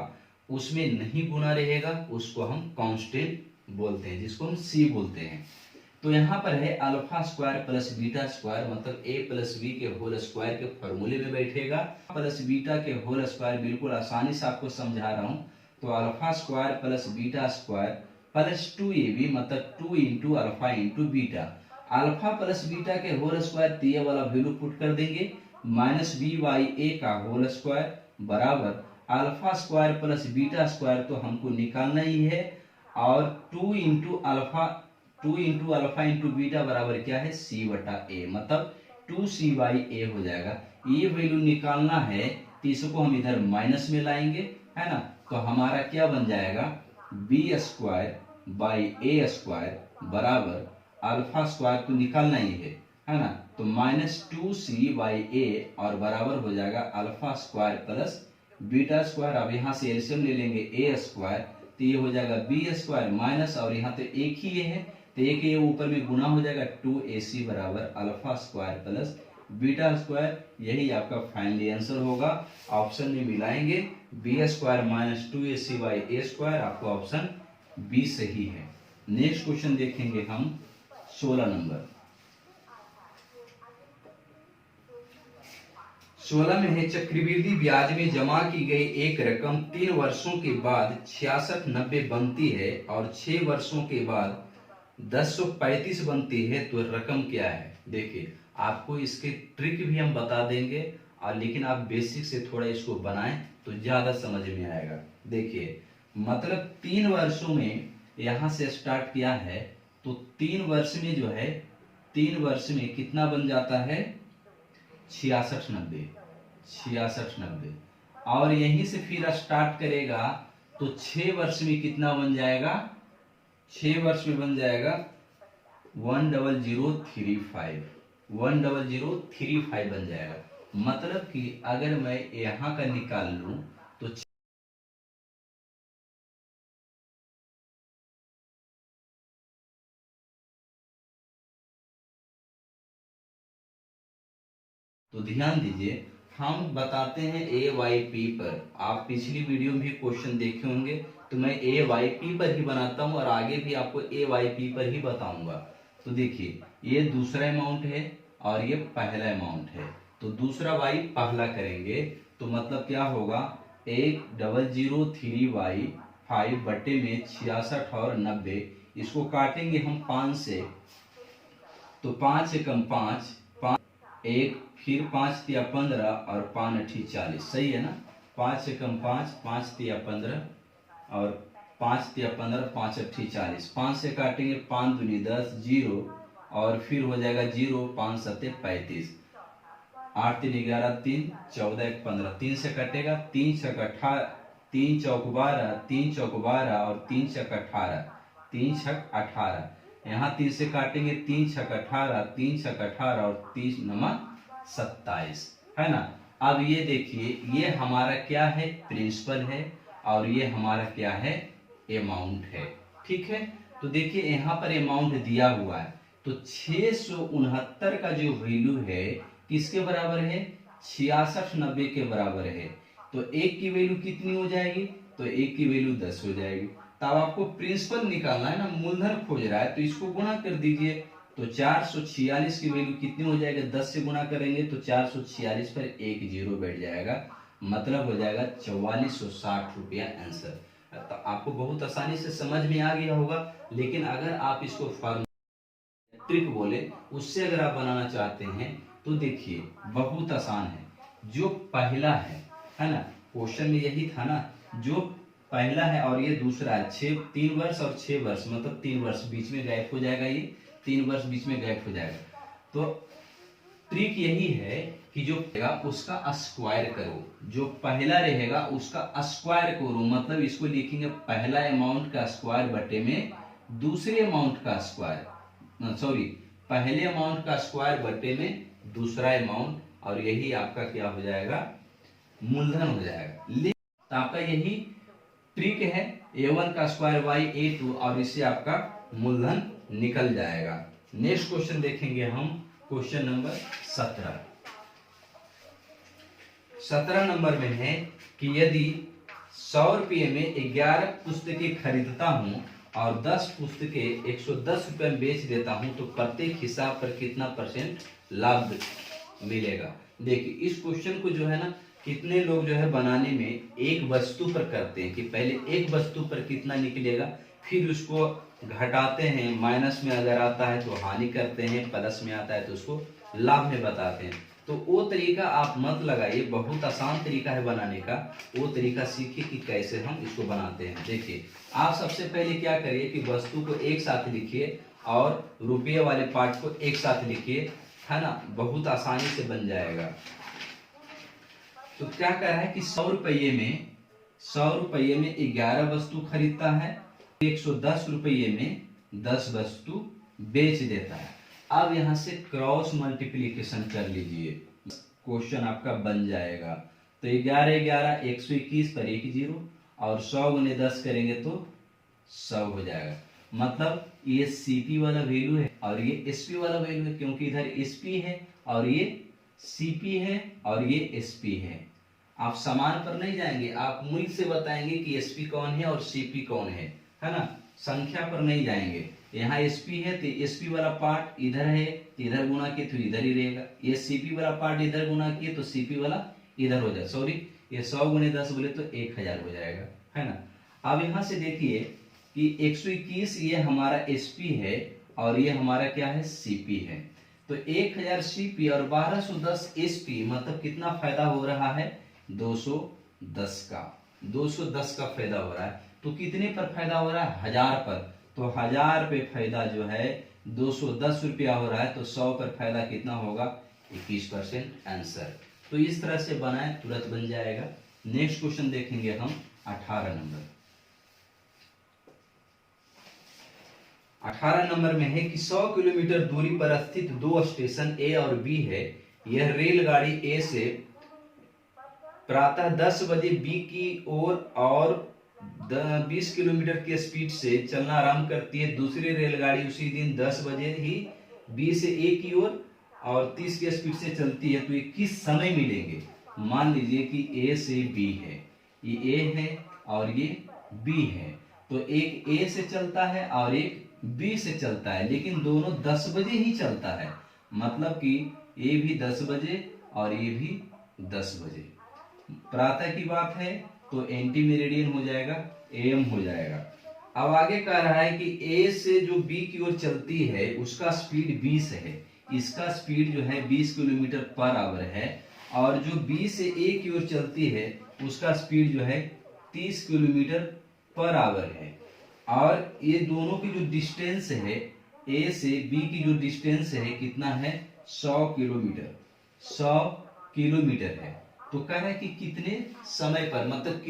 उसमें नहीं गुणा रहेगा उसको हम कांस्टेंट बोलते हैं, जिसको हम सी बोलते हैं। तो यहाँ पर है alpha square plus beta square, मतलब ए प्लस बी के होल स्क्वायर के फॉर्मूले में बैठेगा, प्लस बीटा के होल स्क्वायर बिल्कुल आसानी से आपको समझा रहा हूँ। तो alpha square plus beta square plus 2ab मतलब 2 into alpha into beta, alpha plus beta के होल स्क्वायर, ये वाला वैल्यू पुट कर देंगे, माइनस बी बाई ए का होल स्क्वायर बराबर alpha square plus beta square तो हमको निकालना ही है, और 2 इंटू अल्फा इंटू बीटा बराबर क्या है, c बटा a, मतलब 2c/a हो जाएगा। ये वैल्यू निकालना है तो इसको हम इधर माइनस में लाएंगे, है ना, तो हमारा क्या बन जाएगा, b square by a square बराबर अल्फा स्क्वायर तो निकालना ही है ना, तो -2c/a और बराबर हो जाएगा alpha square plus beta square. अब यहाँ से एलसीएम ले लेंगे a स्क्वायर, तो ये हो जाएगा b स्क्वायर माइनस, और यहाँ तो एक ही ये है तो एक ये ऊपर में गुना हो जाएगा, 2ac बराबर alpha square plus beta square. यही आपका फाइनली आंसर होगा। ऑप्शन में मिलाएंगे b square minus 2ac/a square, आपका ऑप्शन बी सही है। नेक्स्ट क्वेश्चन देखेंगे हम 16 नंबर। 16 में है, चक्रवृद्धि ब्याज में जमा की गई एक रकम 3 वर्षों के बाद 6690 बनती है और 6 वर्षों के बाद 1035 बनती है, तो रकम क्या है। देखिए आपको इसके ट्रिक भी हम बता देंगे, और लेकिन आप बेसिक से थोड़ा इसको बनाएं तो ज्यादा समझ में आएगा। देखिए मतलब 3 वर्षों में यहां से स्टार्ट किया है, तो 3 वर्ष में जो है 3 वर्ष में कितना बन जाता है, 6690, और यहीं से फिर स्टार्ट करेगा तो 6 वर्ष में कितना बन जाएगा, 6 वर्ष में बन जाएगा 10035 बन जाएगा। मतलब कि अगर मैं यहां का निकाल लूं तो ध्यान दीजिए, हम बताते हैं AYP पर। आप पिछली वीडियो में भी क्वेश्चन देखे होंगे, तो मैं AYP पर ही बनाता हूं और आगे भी आपको AYP पर ही बताऊंगा। तो देखिए ये दूसरा अमाउंट है और ये पहला अमाउंट है, तो दूसरा y पहला करेंगे तो मतलब क्या होगा, 1003/5 बटे में 66 और 90, इसको काटेंगे हम 5 से, तो 5 से कम 5, 1 फिर 5 तिया 15 और 5 अठी 40, सही है ना। 5 से कम 5, 5 तिया 15 और 5 तिया 15, 5 अठी 40, 5 से काटेंगे 5 दूनी 10, 0 और फिर हो जाएगा 0, 5 सत्ते 35, 8 3 11, 3 14 1 15, 3 से कटेगा 3 छक 18, 3 चौक 12, 3 चौक 12 और 3 छक 18, 3 छक 18, यहाँ 3 से काटेंगे 3 छक 18, 3 छक 18 और 30 नमक 27, है ना। अब ये देखिए ये हमारा क्या है, प्रिंसिपल है, और ये हमारा क्या है, अमाउंट है, ठीक है। तो देखिए यहाँ पर अमाउंट दिया हुआ है, तो 669 का जो वैल्यू है किसके बराबर है, 6690 के बराबर है। तो एक की वैल्यू कितनी हो जाएगी, तो एक की वैल्यू 10 हो जाएगी। तब आपको प्रिंसिपल निकालना है ना, मूलधन खोज रहा है, तो इसको गुणा कर दीजिए, तो 446 की वैल्यू कितनी हो जाएगा, 10 से गुणा करेंगे तो 446 पर एक जीरो बैठ जाएगा, मतलब हो जाएगा 4460 रुपया आंसर। तो आपको बहुत आसानी से समझ में आ गया होगा, लेकिन अगर आप इसको ट्रिक बोले उससे अगर आप बनाना चाहते हैं तो देखिए बहुत आसान है। जो पहला है ना, क्वेश्चन में यही था ना, जो पहला है और ये दूसरा है, 3 वर्ष और 6 वर्ष, मतलब 3 वर्ष बीच में गैप हो जाएगा, ये 3 वर्ष बीच में गैप हो जाएगा। तो ट्रिक यही है कि जो उसका स्क्वायर करो, जो पहला रहेगा उसका स्क्वायर करो, मतलब इसको लिखेंगे पहला अमाउंट का स्क्वायर बटे में दूसरे अमाउंट का स्क्वायर, सॉरी पहले अमाउंट का स्क्वायर बटे में दूसरा अमाउंट, और यही आपका क्या हो जाएगा, मूलधन हो जाएगा। तो आपका यही ट्रिक है, a1 का स्क्वायर y a2, और इससे आपका मूलधन निकल जाएगा। नेक्स्ट क्वेश्चन देखेंगे हम, क्वेश्चन नंबर 17 नंबर में है कि यदि 100 रुपये में 11 पुस्तकें खरीदता हूं और 10 पुस्तकें 110 रुपये में बेच देता हूं, तो प्रत्येक हिसाब पर कितना % लाभ मिलेगा। देखिए इस क्वेश्चन को जो है ना, कितने लोग जो है बनाने में एक वस्तु पर करते हैं कि पहले एक वस्तु पर कितना निकलेगा, फिर उसको घटाते हैं, माइनस में अगर आता है तो हानि करते हैं, प्लस में आता है तो उसको लाभ में बताते हैं। तो तो वो तरीका आप मत लगाइए, बहुत आसान तरीका है बनाने का। वो तरीका सीखिए कि कैसे हम इसको बनाते हैं। देखिए, आप सबसे पहले क्या करिए कि वस्तु को एक साथ लिखिए और रुपये वाले पार्ट को एक साथ लिखिए, है ना, बहुत आसानी से बन जाएगा। तो क्या कर रहा है कि 100 रुपये में 11 वस्तु खरीदता है, 110 रुपये में 10 वस्तु बेच देता है। अब यहां से क्रॉस मल्टीप्लीकेशन कर लीजिए, क्वेश्चन आपका बन जाएगा। तो 11 11 121 पर 1 0 और 100 गुने 10 करेंगे तो 100 हो जाएगा। मतलब ये सीपी वाला वैल्यू है और ये एसपी वाला वैल्यू है, क्योंकि इधर एसपी है और ये सीपी है और ये एसपी है। आप समान पर नहीं जाएंगे, आप मूल से बताएंगे कि एसपी कौन है और सीपी कौन है ना, संख्या पर नहीं जाएंगे। यहाँ एसपी है तो एसपी वाला पार्ट इधर है, इधर गुना किए तो इधर ही रहेगा। ये सीपी वाला पार्ट इधर गुना किए तो सीपी वाला इधर हो जाएगा। सॉरी, ये 100 गुने 10 बोले तो 1000 हो जाएगा, है ना। अब यहाँ से देखिए कि 121 ये हमारा एसपी है और ये हमारा क्या है, सीपी है। तो 1000 सीपी और 1210 एसपी, मतलब कितना फायदा हो रहा है, 210 का 210 का फायदा हो रहा है। तो कितने पर फायदा हो रहा है, 1000 पर। तो 1000 पे फायदा जो है 210 रुपया हो रहा है, तो 100 पर फायदा कितना होगा, 21% आंसर। तो इस तरह से बनाए, तुरंत बन जाएगा। नेक्स्ट क्वेश्चन देखेंगे हम 18 नंबर। 18 नंबर में है कि 100 किलोमीटर दूरी पर स्थित 2 स्टेशन ए और बी है। यह रेलगाड़ी ए से प्रातः 10 बजे बी की ओर और 20 किलोमीटर की स्पीड से चलना आरंभ करती है। दूसरी रेलगाड़ी उसी दिन 10 बजे ही बी से ए की ओर और 30 की स्पीड से चलती है। तो ये किस समय मिलेंगे। मान लीजिए कि ए से बी है, ये ए है और ये बी है। तो एक ए से चलता है और एक बी से चलता है, लेकिन दोनों 10 बजे ही चलता है। मतलब कि ए भी 10 बजे और ये भी 10 बजे। प्रातः की बात है तो एंटी मेरिडियन हो जाएगा, एएम हो जाएगा। अब आगे कह रहा है कि ए से जो बी की ओर चलती है उसका स्पीड 20 है। इसका स्पीड जो है 20 किलोमीटर पर आवर है। और जो बी से ए की ओर चलती है उसका स्पीड जो है 30 किलोमीटर पर आवर है। और ये दोनों की जो डिस्टेंस है, ए से बी की जो डिस्टेंस है कितना है, 100 किलोमीटर। 100 किलोमीटर है। तो कह रहा है कि कितने समय पर, मतलब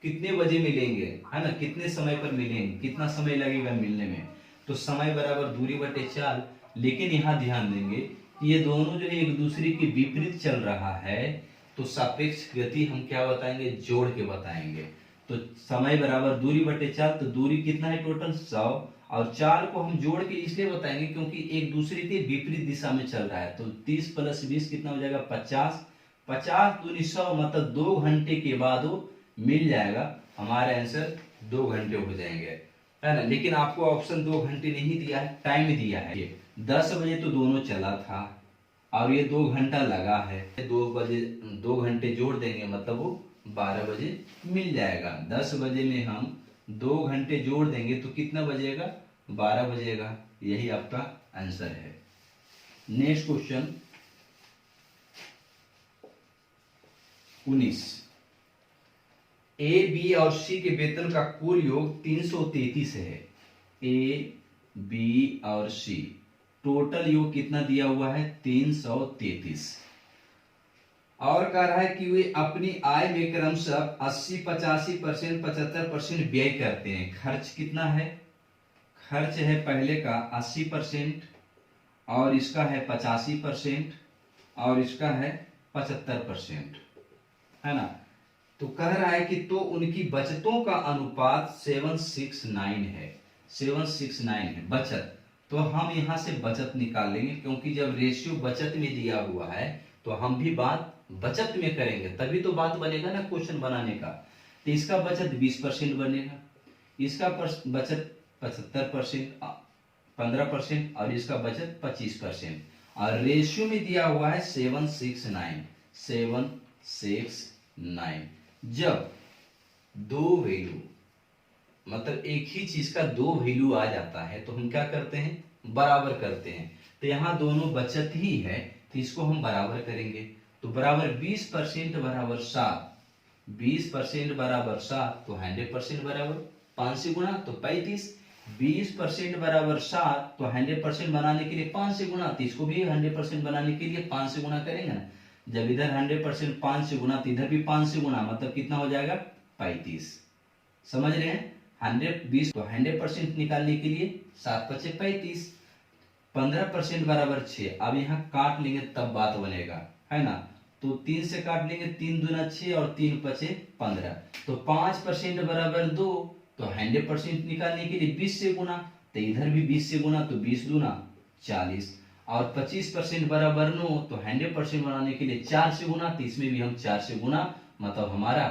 कितने बजे मिलेंगे, है ना, कितने समय पर मिलेंगे, कितना समय लगेगा मिलने में। तो समय बराबर दूरी बटे चाल। लेकिन यहाँ ध्यान देंगे कि ये दोनों जो है एक दूसरे के विपरीत चल रहा है, तो सापेक्ष गति हम क्या बताएंगे, जोड़ के बताएंगे। तो समय बराबर दूरी बटे चाल। तो दूरी कितना है टोटल, 100, और चाल को हम जोड़ के इसलिए बताएंगे क्योंकि एक दूसरे के विपरीत दिशा में चल रहा है। तो 30 + 20 कितना हो जाएगा, 50। 50 दूनी 100, मतलब 2 घंटे के बाद वो मिल जाएगा। हमारा आंसर 2 घंटे हो जाएंगे, है ना। लेकिन आपको ऑप्शन 2 घंटे नहीं दिया है, टाइम दिया है। ये 10 बजे तो दोनों चला था और ये 2 घंटा लगा है। 2 बजे 2 घंटे जोड़ देंगे, मतलब वो 12 बजे मिल जाएगा। 10 बजे में हम 2 घंटे जोड़ देंगे तो कितना बजेगा, 12 बजेगा। यही आपका आंसर है। Next question 19। ए, बी और सी के वेतन का कुल योग 333 है। ए, बी और सी टोटल योग कितना दिया हुआ है, 333। और कह रहा है कि वे अपनी आय में क्रमशः 80, 85%, 75% व्यय करते हैं। खर्च कितना है, खर्च है पहले का 80% और इसका है 85% और इसका है 75%, है ना। तो कह रहा है कि तो उनकी बचतों का अनुपात 769 है। 769 है बचत। तो हम यहां से बचत निकाल लेंगे, क्योंकि जब रेशियो बचत में दिया हुआ है तो हम भी बात बचत में करेंगे, तभी तो बात बनेगा ना क्वेश्चन बनाने का। तो इसका बचत 20% बनेगा, इसका बचत 75%, 15% और इसका बचत 25%। और रेशियो में दिया हुआ है 769। 769। जब दो वैल्यू, मतलब एक ही चीज का 2 वैल्यू आ जाता है तो हम क्या करते हैं, बराबर करते हैं। तो यहाँ दोनों बचत ही है, तो इसको हम बराबर करेंगे। तो बराबर 20% बराबर 7, 20% बराबर 7, तो 100% बराबर 5 से गुणा तो 35। 20% बराबर 7, तो 100% बनाने के लिए 5 से गुणा, तो इसको भी 100% बनाने के लिए 5 से गुणा करेंगे ना। जब इधर 100% 5 से गुणा, तो इधर भी 5 से गुणा, मतलब कितना हो जाएगा 35। समझ रहे हैं? 120, तो 100% निकालने के लिए 7 × 5 = 35। 15% बराबर 6। अब यहाँ काट लेंगे तब बात बनेगा, है ना। तो 3 से काट लेंगे, 3 दूना 6 और 3 × 5 = 15। तो 5% बराबर 2, तो 100% निकालने के लिए 20 से गुणा, तो इधर भी 20 से गुणा, तो 20 दूना 40। और 25% बराबर 9, तो 100% बनाने के लिए 4 से गुणा, तो इसमें भी हम 4 से गुणा, मतलब हमारा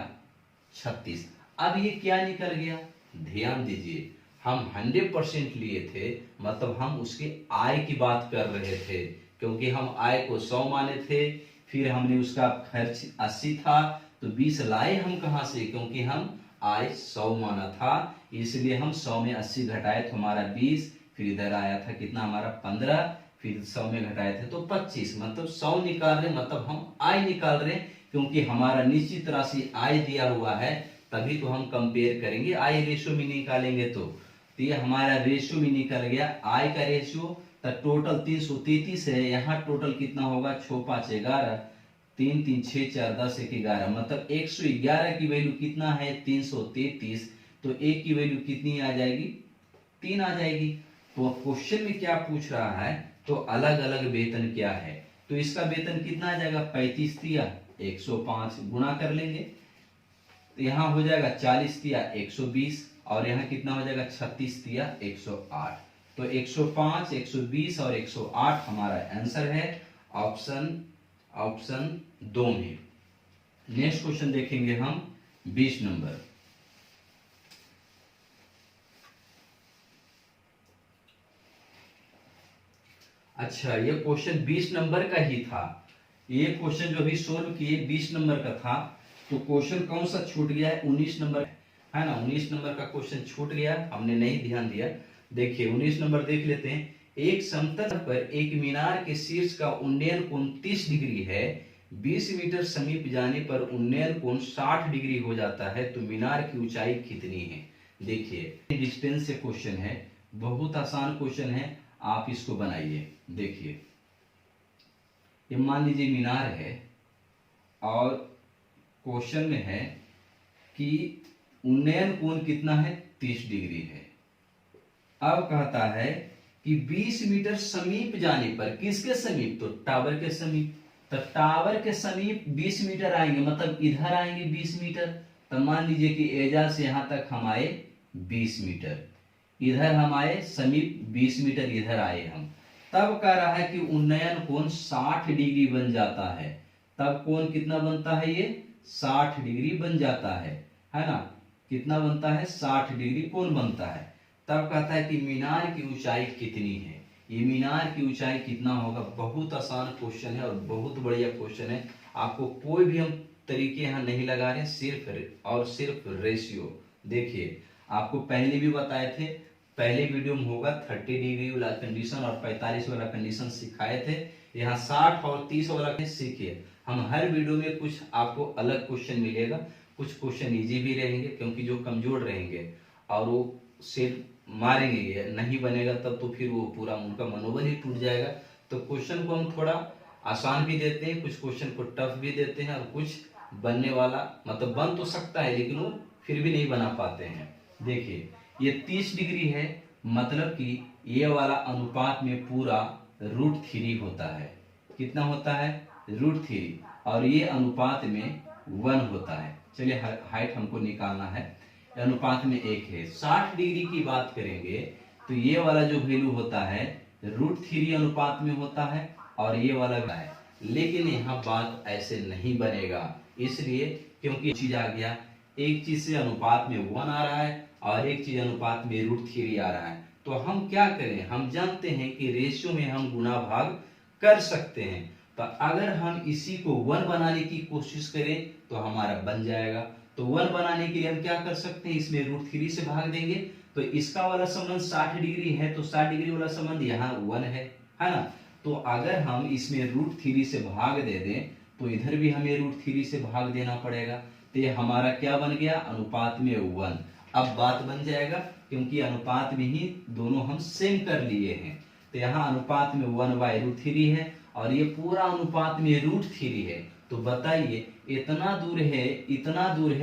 36। अब ये क्या निकल गया, ध्यान दीजिए, हम 100% लिए थे, मतलब हम उसके आय की बात कर रहे थे, क्योंकि हम आय को 100 माने थे। फिर हमने उसका खर्च 80 था, तो 20 लाए हम कहां से, क्योंकि हम आय 100 माना था, इसलिए हम 100 में 80 घटाए तो हमारा 20, फिर इधर आया था कितना हमारा 15, फिर 100 में घटाए थे तो 25, मतलब 100 निकाल रहे, मतलब हम आय निकाल रहे हैं, क्योंकि हमारा निश्चित राशि आय दिया हुआ है, तभी तो हम कंपेयर करेंगे, आय रेशो में निकालेंगे। तो ये हमारा रेशो में निकल गया, आय का रेशो, तो टोटल 333 है। यहाँ टोटल कितना होगा, 6 × 5 = 11, 3 × 3 = 6, 4 × 10 = 11, मतलब 111 की वैल्यू कितना है 333। तो एक की वैल्यू कितनी आ जाएगी, 3 आ जाएगी। तो क्वेश्चन में क्या पूछ रहा है, तो अलग अलग वेतन क्या है, तो इसका वेतन कितना आ जाएगा, 35 × 105 गुणा कर लेंगे, तो यहाँ हो जाएगा 40 × 120, और यहाँ कितना हो जाएगा 36 × 108। तो 105, 120 और 108 हमारा आंसर है ऑप्शन 2 में। नेक्स्ट क्वेश्चन देखेंगे हम 20 नंबर। अच्छा, ये क्वेश्चन 20 नंबर का ही था। ये क्वेश्चन जो भी सोल्व किए 20 नंबर का था, तो क्वेश्चन कौन सा छूट गया है, 19 नंबर, है ना। 19 नंबर का क्वेश्चन छूट गया, हमने नहीं ध्यान दिया। देखिए 19 नंबर देख लेते हैं। एक समतल पर एक मीनार के शीर्ष का उन्नयन कोण 30 डिग्री है, 20 मीटर समीप जाने पर उन्नयन कोण 60 डिग्री हो जाता है, तो मीनार की ऊंचाई कितनी है। देखिए डिस्टेंस से क्वेश्चन है, बहुत आसान क्वेश्चन है, आप इसको बनाइए। देखिए ये मान लीजिए मीनार है, और क्वेश्चन में है कि उन्नयन कोण कितना है, 30 डिग्री है। अब कहता है कि 20 मीटर समीप जाने पर, किसके समीप, तो टावर के समीप। तो टावर के समीप 20 मीटर आएंगे, मतलब इधर आएंगे 20 मीटर। तो मान लीजिए कि एजा से यहां तक हम आए 20 मीटर, इधर हम आए समीप 20 मीटर, इधर आए हम। तब कह रहा है कि उन्नयन कोण 60 डिग्री बन जाता है। तब कोण कितना बनता है, ये 60 डिग्री बन जाता है ना। कितना बनता है, 60 डिग्री कोण बनता है। तब कहता है कि मीनार की ऊंचाई कितनी है। ये मीनार की ऊंचाई कितना होगा, बहुत आसान क्वेश्चन है और बहुत बढ़िया क्वेश्चन है। आपको कोई भी हम तरीके यहाँ नहीं लगा रहे, सिर्फ और सिर्फ रेशियो। देखिए आपको पहले भी बताए थे, पहले वीडियो में होगा 30 डिग्री वाला कंडीशन और 45 वाला कंडीशन सिखाए थे। यहाँ 60 और 30 वाला सीखिए। हम हर वीडियो में कुछ आपको अलग क्वेश्चन मिलेगा, कुछ क्वेश्चन इजी भी रहेंगे, क्योंकि जो कमजोर रहेंगे और वो सेट मारेंगे, नहीं बनेगा तब तो फिर वो पूरा उनका मनोबल ही टूट जाएगा। तो क्वेश्चन को हम थोड़ा आसान भी देते हैं, कुछ क्वेश्चन को टफ भी देते हैं, और कुछ बनने वाला मतलब बन तो सकता है लेकिन वो फिर भी नहीं बना पाते हैं। देखिए ये 30 डिग्री है, मतलब कि ये वाला अनुपात में पूरा √3 होता है। कितना होता है, √3, और ये अनुपात में 1 होता है। चलिए हाइट हमको निकालना है, अनुपात में 1 है। 60 डिग्री की बात करेंगे तो ये वाला जो वैल्यू होता है √3 अनुपात में होता है, और ये वाला है। लेकिन यहाँ बात ऐसे नहीं बनेगा, इसलिए क्योंकि चीज आ गया, एक चीज से अनुपात में 1 आ रहा है और एक चीज अनुपात में √3 आ रहा है। तो हम क्या करें, हम जानते हैं कि रेशियो में हम गुना भाग कर सकते हैं। तो अगर हम इसी को 1 बनाने की कोशिश करें तो हमारा बन जाएगा। तो 1 बनाने के लिए हम क्या कर सकते हैं, इसमें √3 से भाग देंगे। तो इसका वाला संबंध 60 डिग्री है, तो 60 डिग्री वाला संबंध यहाँ 1 है ना। तो अगर हम इसमें √3 से भाग दे दें तो इधर भी हमें √3 से भाग देना पड़ेगा। तो ये हमारा क्या बन गया, अनुपात में 1। अब बात बन जाएगा क्योंकि अनुपात में ही दोनों हम सेम कर लिए हैं। तो यहाँ अनुपात में 1/√3 है और ये पूरा अनुपात में √3 है। तो बताइए इतना दूर है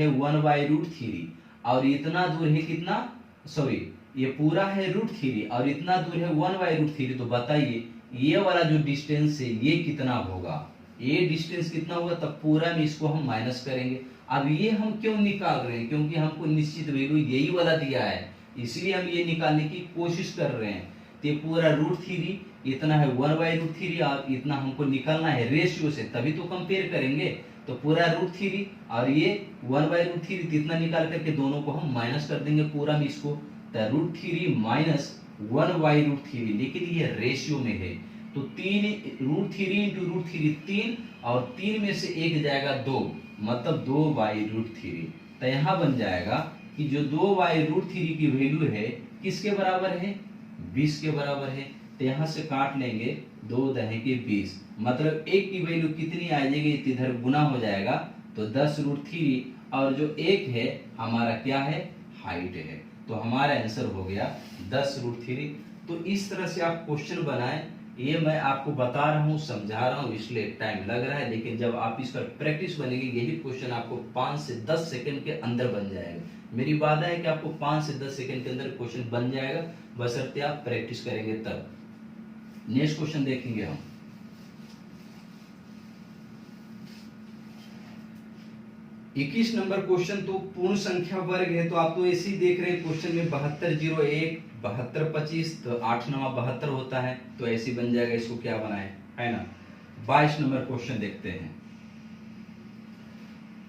1/√3 और इतना दूर है कितना, सॉरी ये पूरा है √3 और इतना दूर है 1/√3। तो बताइए ये वाला जो डिस्टेंस है ये कितना होगा, ये डिस्टेंस कितना होगा, तब पूरा में इसको हम माइनस करेंगे। अब ये हम क्यों निकाल रहे हैं, क्योंकि हमको निश्चित वैल्यू यही वाला दिया है, इसलिए हम ये निकालने की कोशिश कर रहे हैं। तो ये पूरा √3 इतना है 1/√3 और इतना हमको निकालना है रेशियो से, तभी तो कंपेयर करेंगे। तो पूरा √3 और ये 1/√3 इतना निकाल करके दोनों को हम माइनस कर देंगे पूरा में इसको, तो √3 माइनस 1/√3, लेकिन ये रेशियो में है। तो 3 √3 इंटू √3 3 और 3 में से 1 जाएगा 2, मतलब 2/√3। तो यहाँ बन जाएगा कि जो 2/√3 की वैल्यू है किसके बराबर है, 20 के बराबर है। तो यहाँ से काट लेंगे 2 दहे के 20, मतलब 1 की वैल्यू कितनी आ जाएगी, इधर गुना हो जाएगा तो 10√3 और जो 1 है हमारा क्या है, हाइट है। तो हमारा आंसर हो गया 10√3। तो इस तरह से आप क्वेश्चन बनाएं। ये मैं आपको बता रहा हूँ, समझा रहा हूँ, इसलिए टाइम लग रहा है, लेकिन जब आप इस पर प्रैक्टिस बनेगी यही क्वेश्चन आपको 5 से 10 सेकंड के अंदर बन जाएगा। मेरी वादा है कि आपको 5 से 10 सेकंड के अंदर क्वेश्चन बन जाएगा, बशर्ते आप प्रैक्टिस करेंगे तब। नेक्स्ट क्वेश्चन देखेंगे हम। इक्कीस नंबर क्वेश्चन तो पूर्ण संख्या वर्ग है, तो आप तो ऐसे ही देख रहे हैं क्वेश्चन में 7201 7225, तो 8 9 72 होता है, तो ऐसे बन जाएगा। इसको क्या बनाए है ना। 22 नंबर क्वेश्चन देखते हैं।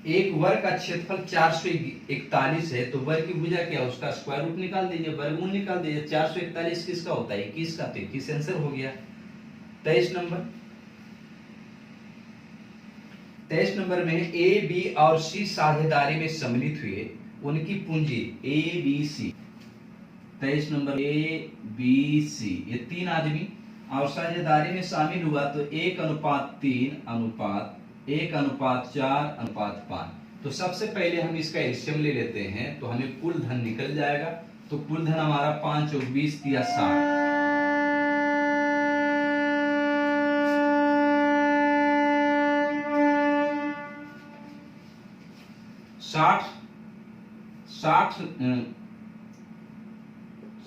एक वर्ग का क्षेत्रफल 441 है, तो वर्ग की भुजा क्या है, उसका स्क्वायर रूट निकाल दीजिए, वर्गमूल निकाल दीजिए। 441 किसका होता है, 21 का, तो 21 आंसर हो गया। 23 नंबर में ए बी और सी साझेदारी में सम्मिलित हुए, उनकी पूंजी A B C. 23 number A B C ये 3 आदमी और साझेदारी में शामिल हुआ, तो 1:3:1:4:5। तो सबसे पहले हम इसका एलसीएम ले लेते हैं, तो हमें कुल धन निकल जाएगा। तो कुल धन हमारा 5 और 20 या 60।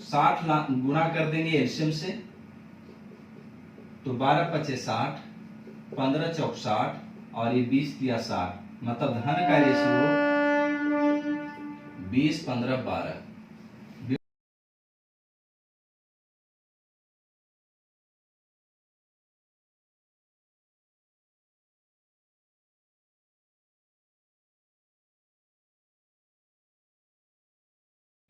60 गुना कर देंगे एलसीएम से, तो 12×5 = 60, 15×4 = 60 और ये 20 × 60, मतलब धन का रेशियो 20:15:12।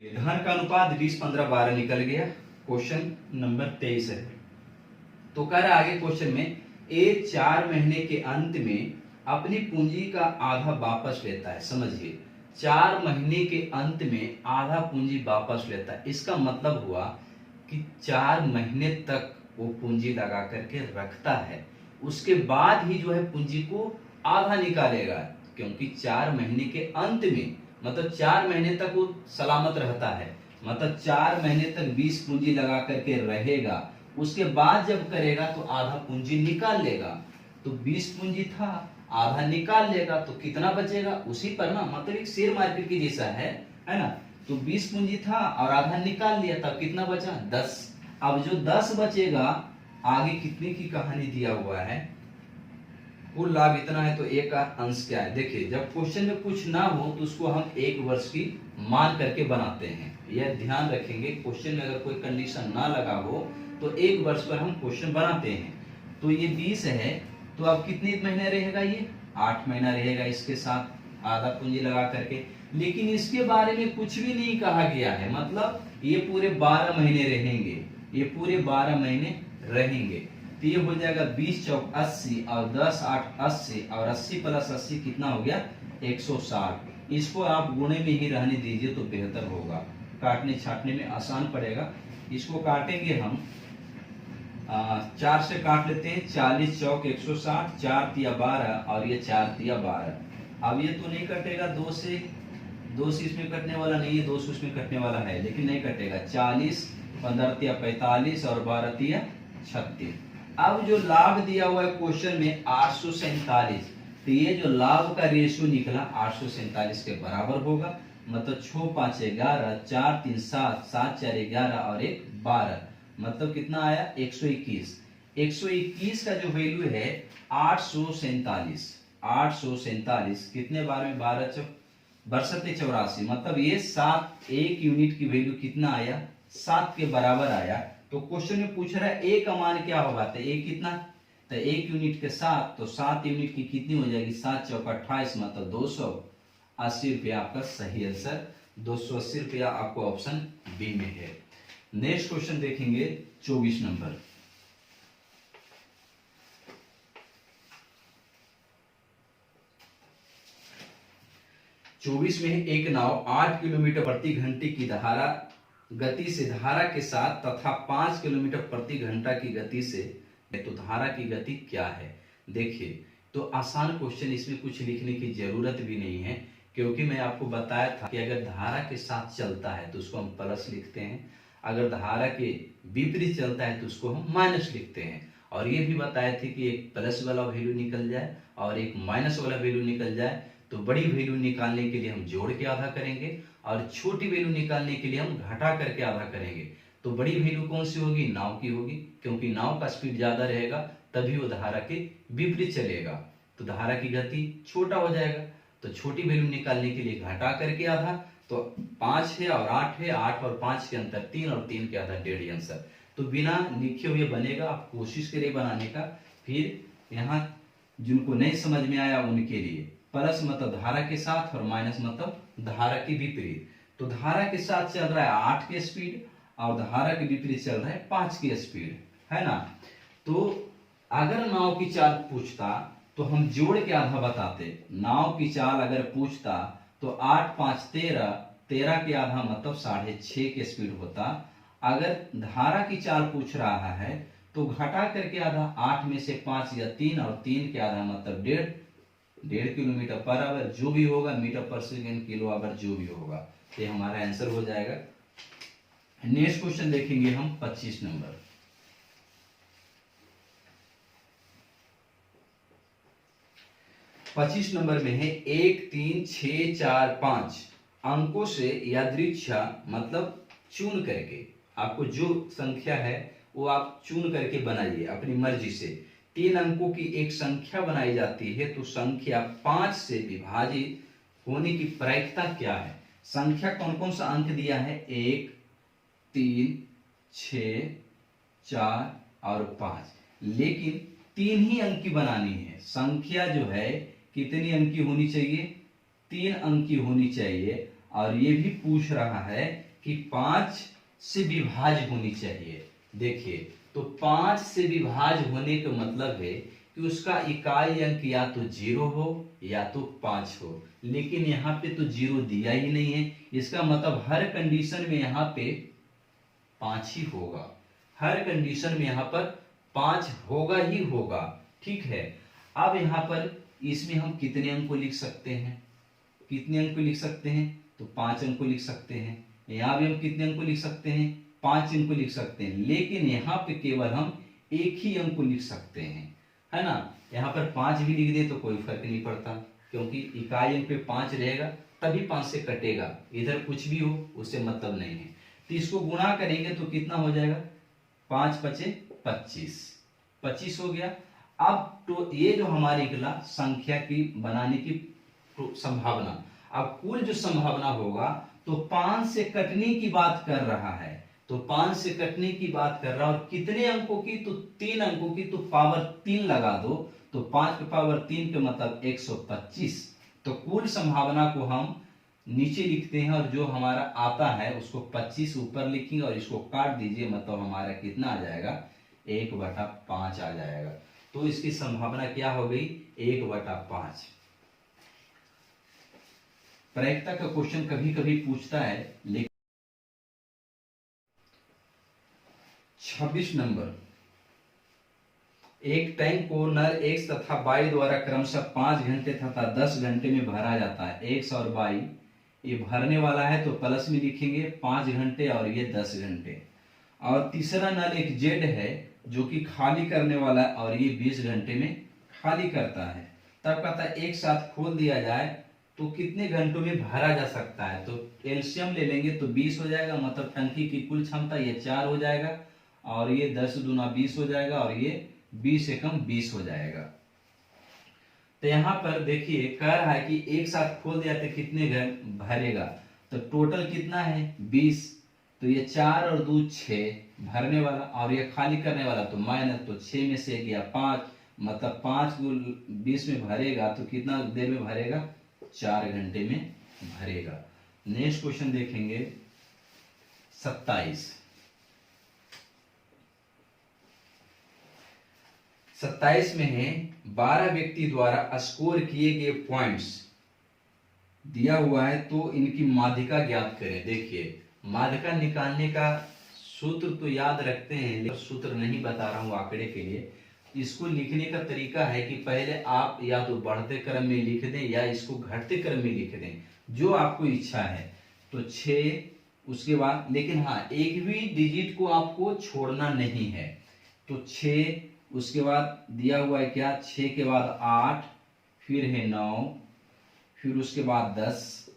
धन का अनुपात 20:15:12 निकल गया। क्वेश्चन नंबर 23 है। तो कह रहा आगे क्वेश्चन में, ए 4 महीने के अंत में अपनी पूंजी का आधा वापस लेता है। समझिए 4 महीने के अंत में आधा पूंजी वापस लेता है, इसका मतलब हुआ कि 4 महीने तक वो पूंजी लगा करके रखता है, उसके बाद ही जो है पूंजी को आधा निकालेगा, क्योंकि 4 महीने के अंत में मतलब 4 महीने तक वो सलामत रहता है, मतलब 4 महीने तक 20 पूंजी लगा करके रहेगा, उसके बाद जब करेगा तो आधा पूंजी निकाल लेगा। तो 20 पूंजी था, आधा निकाल लेगा, तो कितना बचेगा उसी पर ना, मतलब एक शेयर मार्केट की जैसा है ना। तो 20 पूंजी था और आधा निकाल लिया, तब कितना बचा 10। अब जो 10 बचेगा, आगे कितने की कहानी दिया हुआ है, कुल लाभ इतना है, तो एक का अंश क्या है। देखिए जब क्वेश्चन में कुछ ना हो तो उसको हम 1 वर्ष की मान करके बनाते हैं, यह ध्यान रखेंगे। क्वेश्चन में अगर कोई कंडीशन ना लगा हो तो 1 वर्ष पर हम क्वेश्चन बनाते हैं। तो ये 20 है, तो अब कितने महीने रहेगा, ये 8 महीना रहेगा इसके साथ आधा पूंजी लगा करके। लेकिन इसके बारे में कुछ भी नहीं कहा गया है, मतलब ये पूरे 12 महीने रहेंगे, ये पूरे 12 महीने रहेंगे। तो ये हो जाएगा 20×4 = 80 और 10×8 = 80 और 80 + 80 कितना हो गया 160। इसको आप गुणे में ही रहने दीजिए तो बेहतर होगा, काटने छाटने में आसान पड़ेगा। इसको काटेंगे हम 4 से काट लेते हैं, 40 चौक 160, 4 तिया 12 और ये 4 तिया 12। अब ये तो नहीं कटेगा, 2 से इसमें कटने वाला नहीं है, 2 से उसमें कटने वाला है लेकिन नहीं कटेगा। 40, 15 तिया 45 और 12 तिया 36। अब जो लाभ दिया हुआ है क्वेश्चन में 847, तो ये जो लाभ का रेशियो निकला 847 के बराबर होगा। मतलब 6 5 11, 4 3 7, 7 4 11 और 1 12, मतलब कितना आया 121। 121 का जो वैल्यू है 847, 847 कितने बार में 12 चौक 62 84, मतलब ये 7, 1 यूनिट की वैल्यू कितना आया 7 के बराबर आया। तो क्वेश्चन में पूछ रहा है ए का मान क्या होगा, तो ए कितना, तो 1 यूनिट के 7, तो 7 यूनिट की कितनी हो जाएगी 7 चौक 28, मतलब 280 रुपया आपका सही आंसर। 280 रुपया आपको ऑप्शन बी में है। नेक्स्ट क्वेश्चन देखेंगे 24 नंबर। चौबीस में एक नाव 8 किलोमीटर प्रति घंटे की धारा गति से धारा के साथ तथा 5 किलोमीटर प्रति घंटा की गति से, तो धारा की गति क्या है। देखिए तो आसान क्वेश्चन, इसमें कुछ लिखने की जरूरत भी नहीं है, क्योंकि मैं आपको बताया था कि अगर धारा के साथ चलता है तो उसको हम प्लस लिखते हैं, अगर धारा के विपरीत चलता है तो उसको हम माइनस लिखते हैं। और ये भी बताए थे कि एक प्लस वाला वैल्यू निकल जाए और एक माइनस वाला वैल्यू निकल जाए तो बड़ी वैल्यू निकालने के लिए हम जोड़ के आधा करेंगे और छोटी वैल्यू निकालने के लिए हम घटा करके आधा करेंगे। तो बड़ी वैल्यू कौन सी होगी, नाव की होगी, क्योंकि नाव का स्पीड ज्यादा रहेगा तभी वो धारा के विपरीत चलेगा, तो धारा की गति छोटा हो जाएगा। तो छोटी वैल्यू निकालने के लिए घटा करके आधा, तो 5 है और 8 है, 8 और 5 के अंतर 3 और 3 के आधा 1.5 आंसर। तो बिना लिखे हुए बनेगा, आप कोशिश करिए बनाने का। फिर यहाँ जिनको नहीं समझ में आया उनके लिए प्लस मतलब धारा के साथ और माइनस मतलब धारा के विपरीत। तो धारा के साथ चल रहा है 8 की स्पीड और धारा के विपरीत चल रहा है 5 की स्पीड, है ना। तो अगर नाव की चाल पूछता तो हम जोड़ के आधा बताते। नाव की चाल अगर पूछता तो 8 5 13, 13 के आधा मतलब 6.5 की स्पीड होता। अगर धारा की चाल पूछ रहा है तो घटा करके आधा, 8 में से 5 या 3 और 3 के आधा मतलब 1.5 किलोमीटर पर आवर, जो भी होगा मीटर पर सेकेंड, किलो आवर, जो भी होगा, ये हमारा आंसर हो जाएगा। नेक्स्ट क्वेश्चन देखेंगे हम 25 नंबर। 25 नंबर में है 1 3 6 4 5 अंकों से यादृच्छा मतलब चुन करके, आपको जो संख्या है वो आप चुन करके बनाइए अपनी मर्जी से। 3 अंकों की एक संख्या बनाई जाती है तो संख्या 5 से विभाजित होने की प्रायिकता क्या है। संख्या कौन कौन सा अंक दिया है, 1 3 6 4 और 5, लेकिन 3 ही अंक की बनानी है। संख्या जो है कितनी अंक की होनी चाहिए, 3 अंक की होनी चाहिए। और ये भी पूछ रहा है कि 5 से विभाज्य होनी चाहिए। देखिए तो 5 से विभाज्य होने का मतलब है कि उसका इकाई अंक या तो 0 हो या तो 5 हो, लेकिन यहाँ पे तो 0 दिया ही नहीं है। इसका मतलब हर कंडीशन में यहाँ पे 5 ही होगा, हर कंडीशन में यहाँ पर 5 होगा ही होगा, ठीक है। अब यहाँ पर इसमें हम कितने अंक को लिख सकते हैं, कितने अंक को लिख सकते हैं, तो 5 अंक को लिख सकते हैं। यहाँ भी हम कितने अंक को लिख सकते हैं, 5 अंक को लिख सकते हैं, लेकिन यहाँ पे केवल हम एक ही अंक को लिख सकते हैं, है ना। यहाँ पर 5 भी लिख दे तो कोई फर्क नहीं पड़ता, क्योंकि इकाई अंक पे 5 रहेगा तभी 5 से कटेगा, इधर कुछ भी हो उससे मतलब नहीं है। तो इसको गुणा करेंगे तो कितना हो जाएगा, 5 5 25, 25 हो गया। अब तो ये जो हमारी निकला संख्या की बनाने की संभावना, अब कुल जो संभावना होगा तो 5 से कटने की बात कर रहा है, तो 5 से कटने की बात कर रहा है। और कितने अंकों की, तो 3 अंकों की, तो पावर 3 लगा दो, तो 5 के पावर 3 के मतलब 125। तो कुल संभावना को हम नीचे लिखते हैं और जो हमारा आता है उसको 25 ऊपर लिखेंगे और इसको काट दीजिए, मतलब हमारा कितना आ जाएगा, 1/5 आ जाएगा। तो इसकी संभावना क्या हो गई, 1/5। प्रायिकता का क्वेश्चन कभी कभी पूछता है, लेकिन 26 नंबर एक टैंक को नल एक्स तथा वाई द्वारा क्रमशः 5 घंटे तथा 10 घंटे में भरा जाता है। एक्स और वाई ये भरने वाला है तो प्लस में लिखेंगे 5 घंटे और ये 10 घंटे। और तीसरा नल एक जेड है जो कि खाली करने वाला है और ये 20 घंटे में खाली करता है। तब कहता है एक साथ खोल दिया जाए तो कितने घंटों में भरा जा सकता है। तो एलसीएम ले लेंगे तो 20 हो जाएगा, मतलब टंकी की कुल क्षमता ये 4 हो जाएगा और ये 10 दूना 20 हो जाएगा और ये 20 एकम 20 हो जाएगा। तो यहाँ पर देखिए कह रहा है कि एक साथ खोल दिया तो कितने घर भरेगा, तो टोटल कितना है 20, तो ये 4 और 2 6 भरने वाला और ये खाली करने वाला तो माइनस, तो 6 में से गया 5, मतलब 5 को 20 में भरेगा तो कितना देर में भरेगा 4 घंटे में भरेगा। नेक्स्ट क्वेश्चन देखेंगे 27। 27 में है 12 व्यक्ति द्वारा स्कोर किए गए पॉइंट्स दिया हुआ है तो इनकी माध्यिका ज्ञात करें। देखिए माध्यिका निकालने का सूत्र तो याद रखते हैं लेकिन सूत्र नहीं बता रहा हूं आंकड़े के लिए। इसको लिखने का तरीका है कि पहले आप या तो बढ़ते क्रम में लिख दें या इसको घटते क्रम में लिख दें, जो आपको इच्छा है। तो 6 उसके बाद, लेकिन हाँ एक भी डिजिट को आपको छोड़ना नहीं है। तो 6 उसके बाद दिया हुआ है क्या, 6 के बाद 8, फिर है 9, फिर उसके बाद 10,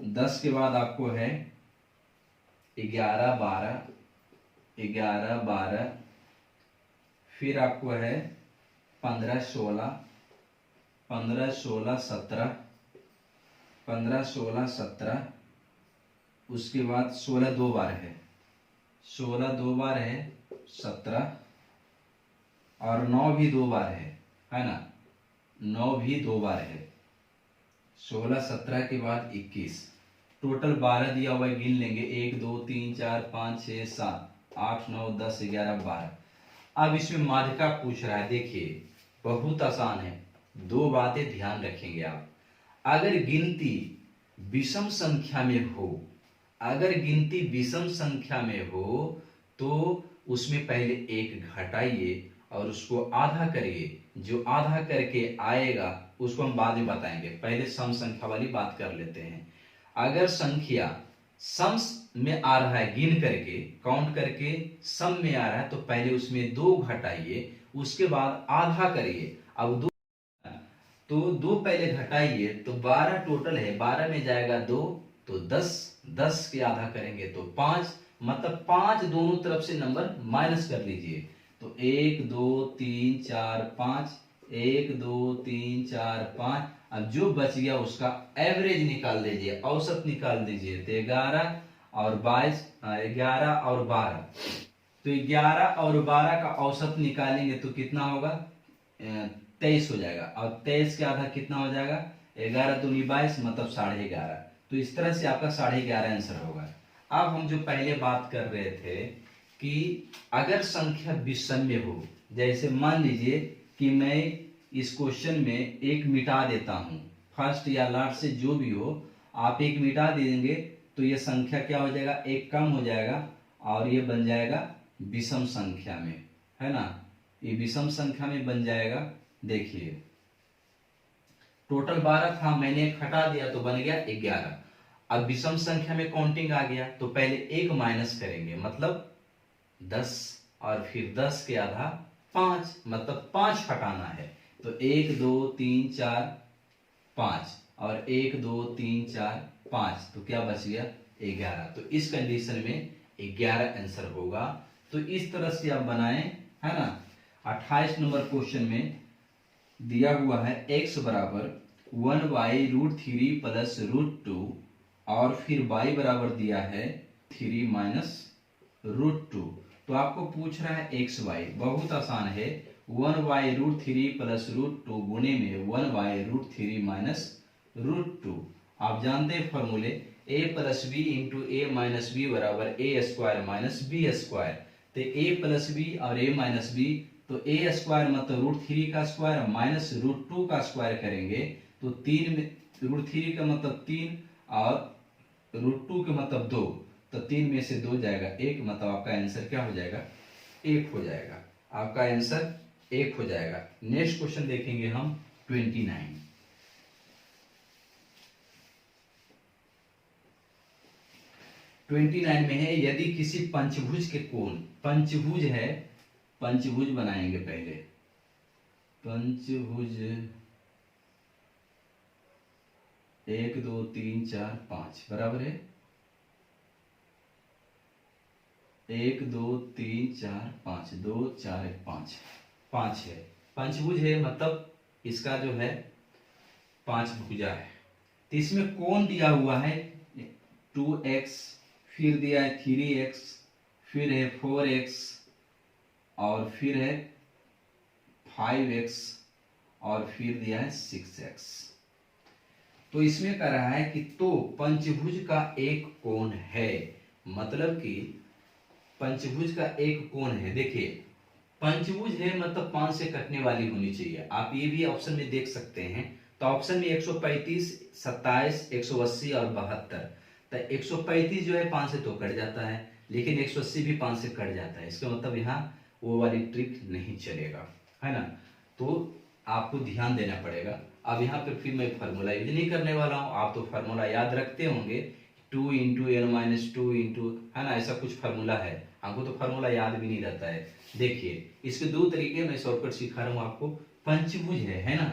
10 के बाद आपको है 11 12, 11 12, फिर आपको है 15 16, 15 16 17, 15 16 17, उसके बाद 16 दो बार है, 16 दो बार है 17, और 9 भी दो बार है ना, 9 भी दो बार है, 16 17 के बाद 21, टोटल 12 दिया हुआ है, गिन लेंगे 1 2 3 4 5 6 7 8 9 10 11 12। अब इसमें माध्यिका पूछ रहा है। देखिए बहुत आसान है, दो बातें ध्यान रखेंगे आप। अगर गिनती विषम संख्या में हो, अगर गिनती विषम संख्या में हो तो उसमें पहले एक घटाइए और उसको आधा करिए, जो आधा करके आएगा उसको हम बाद में बताएंगे, पहले सम संख्या वाली बात कर लेते हैं। अगर संख्या सम में आ रहा है, गिन करके काउंट करके सम में आ रहा है तो पहले उसमें 2 घटाइए, उसके बाद आधा करिए। अब 2 तो 2 पहले घटाइए तो 12 टोटल है, 12 में जाएगा 2 तो 10, 10 के आधा करेंगे तो 5, मतलब 5 दोनों तरफ से नंबर माइनस कर लीजिए। तो 1 2 3 4 5, 1 2 3 4 5, अब जो बच गया उसका एवरेज निकाल दीजिए, औसत निकाल दीजिए। तो 11 और 22, 11 और 12, तो 11 और 12 का औसत निकालेंगे तो कितना होगा 23 हो जाएगा, और 23 के आधा कितना हो जाएगा 11 दूनी 22, मतलब 11.5। तो इस तरह से आपका 11.5 आंसर होगा। अब हम जो पहले बात कर रहे थे कि अगर संख्या विषम हो, जैसे मान लीजिए कि मैं इस क्वेश्चन में एक मिटा देता हूं, फर्स्ट या लास्ट से जो भी हो आप एक मिटा देंगे तो ये संख्या क्या हो जाएगा, एक कम हो जाएगा और ये बन जाएगा विषम संख्या में, है ना, ये विषम संख्या में बन जाएगा। देखिए टोटल 12 था, मैंने एक हटा दिया तो बन गया 11। अब विषम संख्या में काउंटिंग आ गया तो पहले एक माइनस करेंगे, मतलब 10, और फिर 10 के आधा 5, मतलब 5 हटाना है। तो 1 2 3 4 5 और 1 2 3 4 5, तो क्या बच गया 11। तो इस कंडीशन में 11 आंसर होगा। तो इस तरह से आप बनाएं, है ना। 28 नंबर क्वेश्चन में दिया हुआ है x बराबर 1/√3 प्लस √2 और फिर y बराबर दिया है 3 माइनस √2। तो आपको पूछ रहा है एक्स वाई, बहुत आसान है, 1/√3 प्लस √2 गुने में 1/√3 माइनस √2। आप जानते हैं फॉर्मूले, a plus B into A minus B बराबर A square minus B square. तो a प्लस बी और a माइनस बी, तो a स्क्वायर मतलब √3 का स्क्वायर माइनस √2 का स्क्वायर करेंगे तो 3 में √3 का मतलब 3 और √2 का मतलब 2, तो 3 में से 2 जाएगा 1, मतलब आपका आंसर क्या हो जाएगा 1 हो जाएगा। आपका आंसर 1 हो जाएगा। नेक्स्ट क्वेश्चन देखेंगे हम 29। में है, यदि किसी पंचभुज के कोण, पंचभुज है, पंचभुज बनाएंगे पहले, पंचभुज 1 2 3 4 5 बराबर है 1 2 3 4 5 2 4 1 5 5 है। पंचभुज है मतलब इसका जो है 5 भुजा है। तो इसमें कोण दिया हुआ है 2x, फिर दिया है 3x, फिर है 4x, और फिर है 5x, और फिर दिया है 6x। तो इसमें कह रहा है कि तो पंचभुज का एक कोण है, मतलब कि पंचभुज का एक कोण है। देखिए पंचभुज है मतलब 5 से कटने वाली होनी चाहिए। आप ये भी ऑप्शन में देख सकते हैं। तो ऑप्शन में 135, 27, 180 और 72। तो 135 जो है 5 से तो कट जाता है, लेकिन 180 भी 5 से कट जाता है। इसका मतलब यहाँ वो वाली ट्रिक नहीं चलेगा, है ना। तो आपको ध्यान देना पड़ेगा। अब यहाँ पे फिर मैं फार्मूला यूज नहीं करने वाला हूँ। आप तो फार्मूला याद रखते होंगे, 2 इंटू n माइनस 2 इंटू, है ना, ऐसा कुछ फार्मूला है। हमको तो फार्मूला याद भी नहीं रहता है। देखिए इसके दो तरीके मैं शॉर्टकट सिखा रहा हूँ आपको। पंचभुज है ना,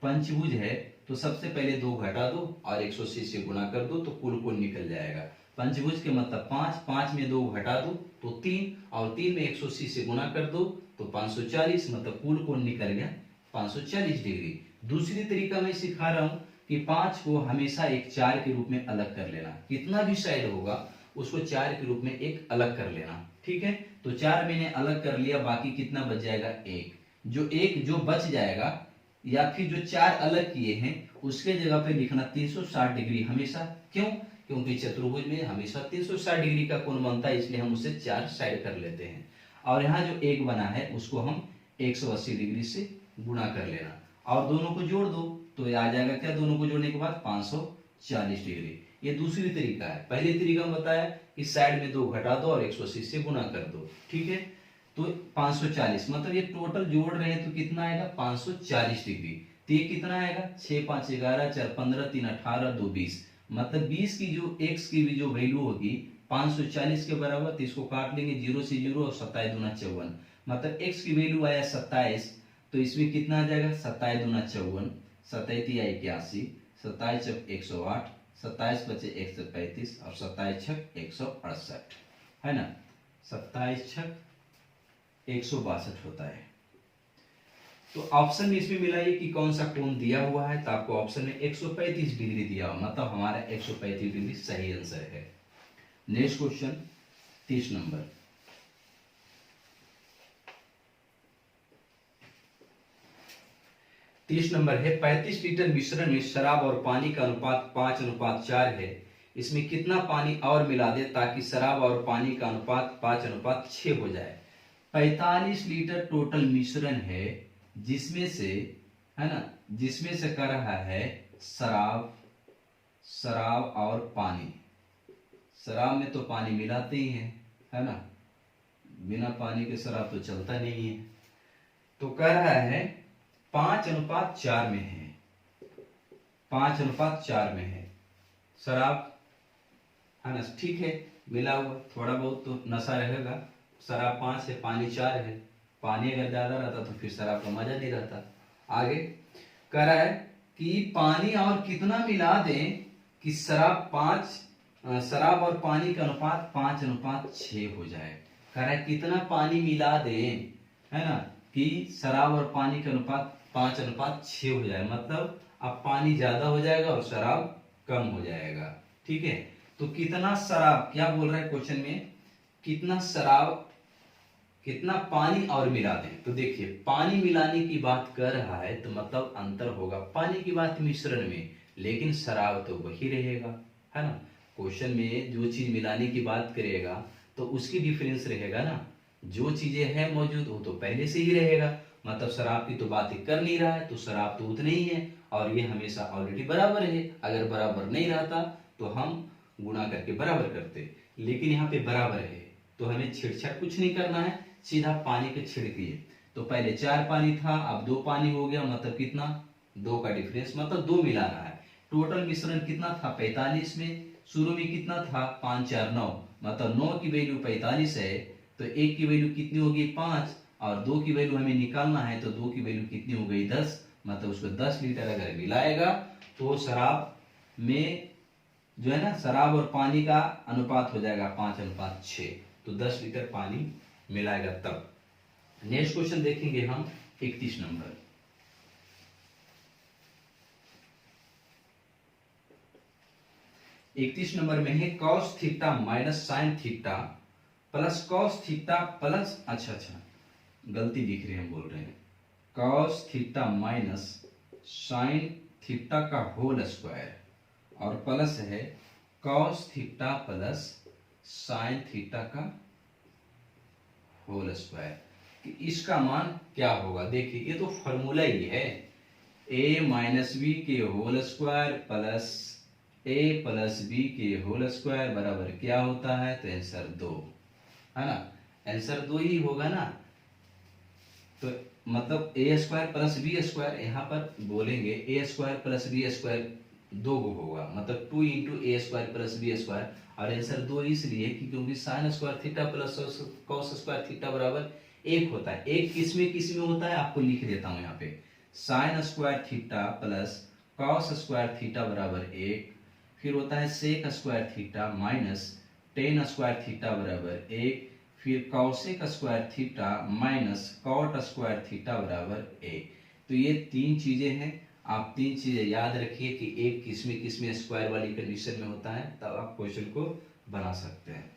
पंचभुज है तो सबसे पहले 2 घटा दो और 180 से गुणा कर दो तो कुल कोण निकल जाएगा। पंचभुज के मतलब 5, 5 में 2 घटा दो तो 3, और 3 में 180 से गुणा कर दो तो 540, मतलब कुल कोण निकल गया 540 डिग्री। दूसरी तरीका मैं सिखा रहा हूँ कि 5 को हमेशा एक 4 के रूप में अलग कर लेना। कितना भी साइड होगा उसको 4 के रूप में एक अलग कर लेना, ठीक है। तो 4 मैंने अलग कर लिया, बाकी कितना बच जाएगा 1। जो 1 जो बच जाएगा, या फिर जो 4 अलग किए हैं उसके जगह पे लिखना 360 डिग्री हमेशा। क्यों? क्योंकि चतुर्भुज में हमेशा 360 डिग्री का कोण बनता है, इसलिए हम उसे 4 साइड कर लेते हैं। और यहाँ जो 1 बना है उसको हम 180 डिग्री से गुणा कर लेना और दोनों को जोड़ दो तो ये आ जाएगा क्या, दोनों को जोड़ने के बाद 540 डिग्री। ये दूसरी तरीका है। पहले तरीका में बताया कि साइड में 2 घटा दो और 180 से गुणा कर दो, ठीक है। तो 540 मतलब ये टोटल जोड़ रहे हैं तो कितना आएगा 540 डिग्री। तो ये कितना आएगा 6 5 11 4 15 3 18 2 20, मतलब 20 की जो x की भी जो वैल्यू होगी 540 के बराबर। तो इसको काट लेंगे 0 से 0 और 27 दूना 54, मतलब x की वैल्यू आया 27। तो इसमें कितना आ जाएगा 27 दूना 54, 27 या 81, 27 चक 108, 27 बचे 135 और 27 छक 168, है ना। 27 छक 162 होता है। तो ऑप्शन में इसमें मिलाइए कि कौन सा कोण दिया हुआ है। तो आपको ऑप्शन में 135 डिग्री दिया हुआ, मतलब हमारा 135 डिग्री सही आंसर है। Next question 30 number. है 35 लीटर मिश्रण में शराब और पानी का अनुपात 5:4 है। इसमें कितना पानी और मिला दे ताकि शराब और पानी का अनुपात 5:6 हो जाए। 45 लीटर टोटल मिश्रण है, जिसमें से, है ना, जिसमें से कर रहा है शराब और पानी। शराब में तो पानी मिलाते ही है ना, बिना पानी के शराब तो चलता नहीं है। तो कह रहा है 5:4 में है, 5:4 में है शराब, है ना, ठीक है। मिला हुआ थोड़ा बहुत तो नशा रहेगा। शराब 5 है, पानी 4 है। पानी अगर ज्यादा रहता तो फिर शराब का मजा नहीं रहता। आगे कह रहा है कि पानी और कितना मिला दें कि शराब और पानी का अनुपात 5:6 हो जाए। कह रहा है कितना पानी मिला दें, है ना, कि शराब और पानी का अनुपात 5:6 हो जाए, मतलब अब पानी ज्यादा हो जाएगा और शराब कम हो जाएगा, ठीक है। तो कितना शराब, क्या बोल रहा है क्वेश्चन में, कितना शराब कितना पानी और मिला दें। तो देखिए पानी मिलाने की बात कर रहा है तो मतलब अंतर होगा पानी की बात मिश्रण में, लेकिन शराब तो वही रहेगा, है ना। क्वेश्चन में जो चीज मिलाने की बात करेगा तो उसकी डिफरेंस रहेगा ना। जो चीजें हैं मौजूद वो तो पहले से ही रहेगा, मतलब शराब की तो बात ही कर नहीं रहा है, तो शराब तो उतनी ही है और ये हमेशा ऑलरेडी बराबर है। अगर बराबर नहीं रहता तो हम गुणा करके बराबर करते, लेकिन यहाँ पे बराबर है तो हमें छेड़छाड़ कुछ नहीं करना है, सीधा पानी के छिड़क दिए। तो पहले 4 पानी था, अब 2 पानी हो गया, मतलब कितना 2 का डिफरेंस, मतलब 2 मिला रहा है। टोटल मिश्रण कितना था 45 में, शुरू में कितना था 5 4 9, मतलब 9 की वैल्यू 45 है, तो 1 की वैल्यू कितनी होगी 5, और 2 की वैल्यू हमें निकालना है, तो 2 की वैल्यू कितनी हो गई 10, मतलब उसको 10 लीटर अगर मिलाएगा तो शराब में जो है ना, शराब और पानी का अनुपात हो जाएगा 5:6, तो 10 लीटर पानी मिलाएगा तब। नेक्स्ट क्वेश्चन देखेंगे हम 31 नंबर। 31 नंबर में है cos theta minus sine theta plus cos theta plus, अच्छा गलती लिख रहे हैं, बोल रहे हैं cos theta minus sine theta का होल स्क्वायर, और प्लस है cos theta plus sine theta का होल स्क्वायर, कि इसका मान क्या होगा। देखिए ये तो फॉर्मूला ही है, a माइनस बी के whole square plus a plus B के होल स्क्वायर बराबर क्या होता है, तो आंसर 2 है ना, आंसर 2 ही होगा ना। तो मतलब ए स्क्वायर प्लस बी स्क्वायर, यहाँ पर बोलेंगे ए स्क्वायर प्लस बी स्क्वायर 2 होगा, मतलब 2 इंटू ए स्क्वायर प्लस बी स्क्वायर, और आंसर 2 इसलिए कि क्योंकि sign square theta plus cos square theta बराबर 1 होता है। एक किस में होता है, आपको लिख देता हूं यहाँ पे, sine square theta plus cos square theta बराबर 1, फिर होता है sec square theta minus tan square theta बराबर 1, फिर cosec square theta minus cot square theta बराबर 1। तो ये 3 चीजें हैं, आप 3 चीजें याद रखिए कि एक किसमें स्क्वायर वाली कंडीशन में होता है, तब आप क्वेश्चन को बना सकते हैं।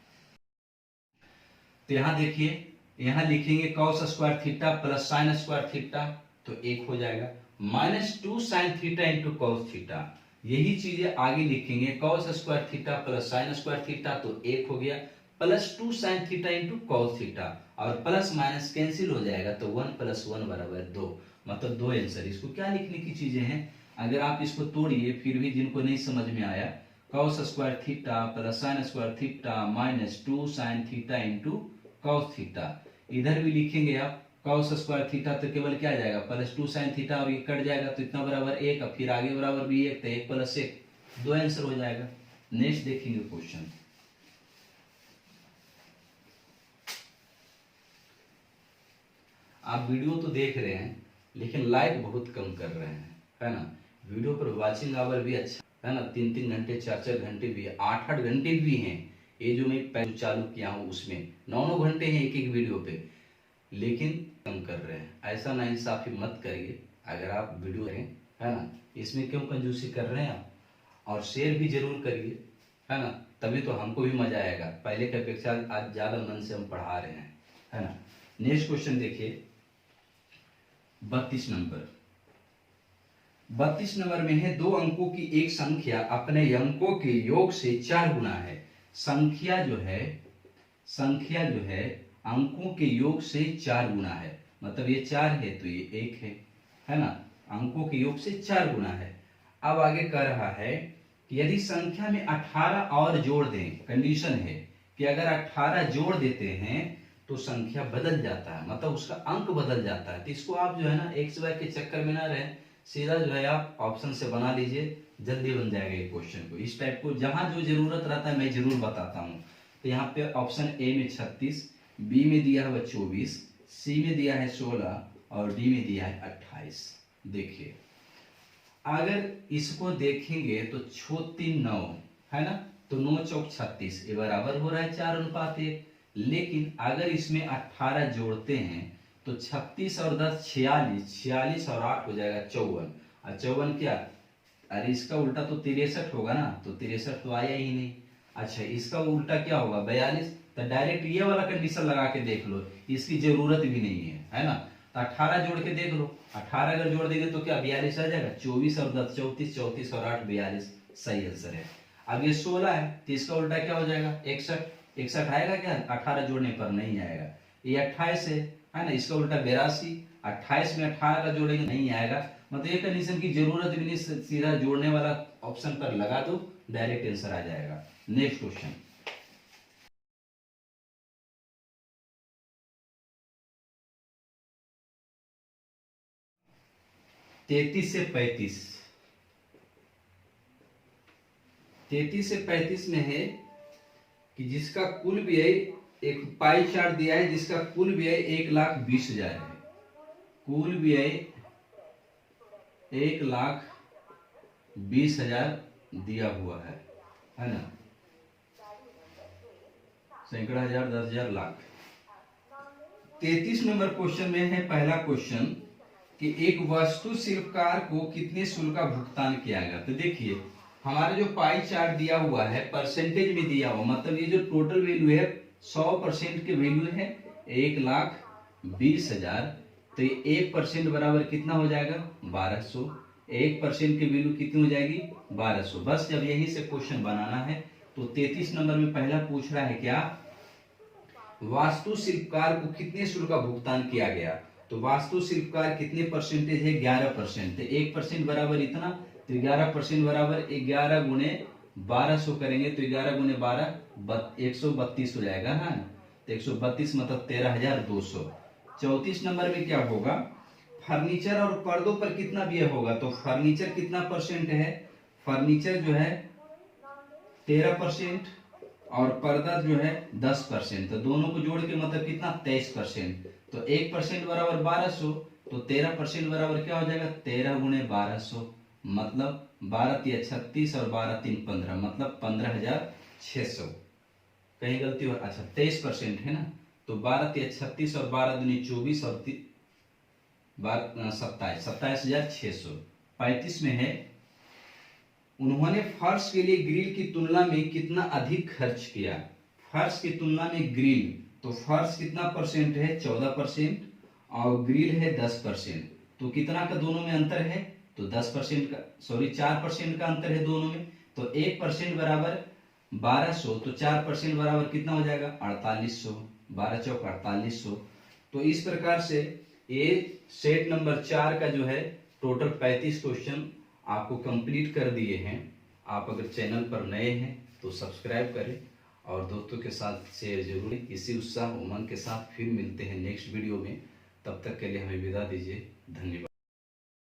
तो यहाँ देखिए, यहाँ लिखेंगे cos square theta plus sign square theta, तो 1 हो जाएगा, -2 sine theta into cos theta, यही चीजें आगे लिखेंगे, cos square theta plus sign square theta, तो 1 हो गया, +2 sine theta into cos theta, और प्लस माइनस कैंसिल हो जाएगा, तो 1 + 1 बराबर 2, मतलब 2 आंसर। इसको क्या लिखने की चीजें हैं, अगर आप इसको तोड़िए फिर भी जिनको नहीं समझ में आया, cos square theta plus sign square theta -2 sine theta into cos theta, इधर भी लिखेंगे आप कॉस स्क्वायर थीटा, तो केवल क्या आ जाएगा +2 साइन थीटा, और ये कट जाएगा तो इतना बराबर 1, और फिर आगे बराबर भी 1, तो 1 + 1 2 आंसर हो जाएगा। नेक्स्ट देखेंगे क्वेश्चन, आप वीडियो तो देख रहे हैं लेकिन लाइक बहुत कम कर रहे हैं, है ना। वीडियो पर वॉचिंग आवर भी अच्छा है ना, 3 घंटे 4 घंटे भी, 8 घंटे भी हैं, ये जो मैं पहले चालू किया हूँ उसमें 9 घंटे हैं एक वीडियो पे, लेकिन कम कर रहे हैं। ऐसा नाइंसाफी मत करिए, अगर आप वीडियो है ना, इसमें क्यों कंजूसी कर रहे हैं आप, और शेयर भी जरूर करिए, है ना, तभी तो हमको भी मजा आएगा, पहले की अपेक्षा आज ज्यादा मन से हम पढ़ा रहे हैं, है ना। नेक्स्ट क्वेश्चन देखिए 32 नंबर। 32 नंबर में है, 2 अंकों की एक संख्या अपने अंकों के योग से 4 गुना है। संख्या जो है अंकों के योग से 4 गुना है, मतलब ये 4 है तो ये 1 है ना, अंकों के योग से 4 गुना है। अब आगे कह रहा है कि यदि संख्या में 18 और जोड़ दें, कंडीशन है कि अगर 18 जोड़ देते हैं तो संख्या बदल जाता है, मतलब उसका अंक बदल जाता है। तो इसको आप जो है ना एक्स वाई के चक्कर में ना रहे, सीधा जो है आप ऑप्शन से बना लीजिए, जल्दी बन जाएगा ये क्वेश्चन को। इस टाइप को जहां जो जरूरत रहता है मैं जरूर बताता हूँ। तो यहाँ पे ऑप्शन ए में 36, बी में दिया है 24, सी में दिया है 16, और डी में दिया है 28। देखिए अगर इसको देखेंगे तो 6 3 9 है ना, तो 9 चौक 36, ये बराबर हो रहा है 4:1। लेकिन अगर इसमें 18 जोड़ते हैं तो 36 और 10 46, 46 और 8 हो जाएगा 54, और 54 क्या, अरे इसका उल्टा तो 63 होगा ना, तो 63 तो आया ही नहीं। अच्छा इसका उल्टा क्या होगा 42, तो डायरेक्ट ये वाला कंडीशन लगा के देख लो, इसकी जरूरत भी नहीं है ना। तो 18 जोड़ के देख लो, 18 अगर जोड़ देंगे तो क्या 42 आ जाएगा, 24 और 10 34, 34 और 8 42, सही आंसर है। अब ये 16 है तो इसका उल्टा क्या हो जाएगा 61, 61 आएगा क्या 18 जोड़ने पर, नहीं आएगा। ये 28 है ना, इसका उल्टा 82, 28 में 18 का जोड़ेंगे नहीं आएगा, मतलब ये कंडीशन की जरूरत भी नहीं, सीधा जोड़ने वाला ऑप्शन पर लगा दो, डायरेक्ट आंसर आ जाएगा। नेक्स्ट क्वेश्चन, 33 से 35, 33 से 35 में है कि जिसका कुल व्यय, एक पाई चार्ट दिया है जिसका कुल व्यय 1,20,000 है, कुल व्यय 1,20,000 दिया हुआ है ना, सैकड़ा हजार, 10,000, लाख। 33 नंबर क्वेश्चन में है पहला क्वेश्चन कि एक वस्तु शिल्पकार को कितने शुल्क का भुगतान किया गया। तो देखिए हमारा जो पाई चार्ट दिया हुआ है परसेंटेज में दिया हुआ, मतलब ये जो टोटल वैल्यू है 100% की वैल्यू है 1,20,000, तो ये 1% बराबर कितना हो जाएगा 1200, 1% की वैल्यू कितनी हो जाएगी 1200। बस जब यही से क्वेश्चन बनाना है तो 33 नंबर में पहला पूछ रहा है क्या, वास्तु शिल्पकार को कितने शुल्क का भुगतान किया गया। तो वास्तु शिल्पकार कितने परसेंटेज है 11%, 1% बराबर इतना, तो 11% बराबर 11 गुणे 1200 करेंगे तो 11 गुणे 12 132 हो जाएगा ना, तो 132 मतलब 13,200। 34 नंबर में क्या होगा, फर्नीचर और पर्दों पर कितना व्यय होगा। तो फर्नीचर कितना परसेंट है, फर्नीचर जो है 13% और पर्दा जो है 10%, तो दोनों को जोड़ के मतलब कितना 23%, तो 1% बराबर 1200, तो 13% बराबर क्या हो जाएगा 13 गुणे 1200, मतलब 12×3 = 36 और 12×3 = 15, मतलब 15,600। कहीं गलती हो, अच्छा 23% है ना, तो 12×3 = 36 और 12×2 = 24 और 27,600। 35 में है उन्होंने फर्श के लिए ग्रिल की तुलना में कितना अधिक खर्च किया। फर्श की तुलना में ग्रिल, तो फर्श कितना परसेंट है 14% और ग्रिल है 10%, तो कितना का दोनों में अंतर है, तो 10% का, सॉरी 4% का अंतर है दोनों में, तो 1% बराबर 1200, तो 4% बराबर कितना हो जाएगा 4800, 12 चौक 4800। तो इस प्रकार से ये सेट नंबर 4 का जो है टोटल 35 क्वेश्चन आपको कंप्लीट कर दिए हैं। आप अगर चैनल पर नए हैं तो सब्सक्राइब करें और दोस्तों के साथ शेयर जरूर। इसी उत्साह उमंग के साथ फिर मिलते हैं नेक्स्ट वीडियो में, तब तक के लिए हमें विदा दीजिए, धन्यवाद।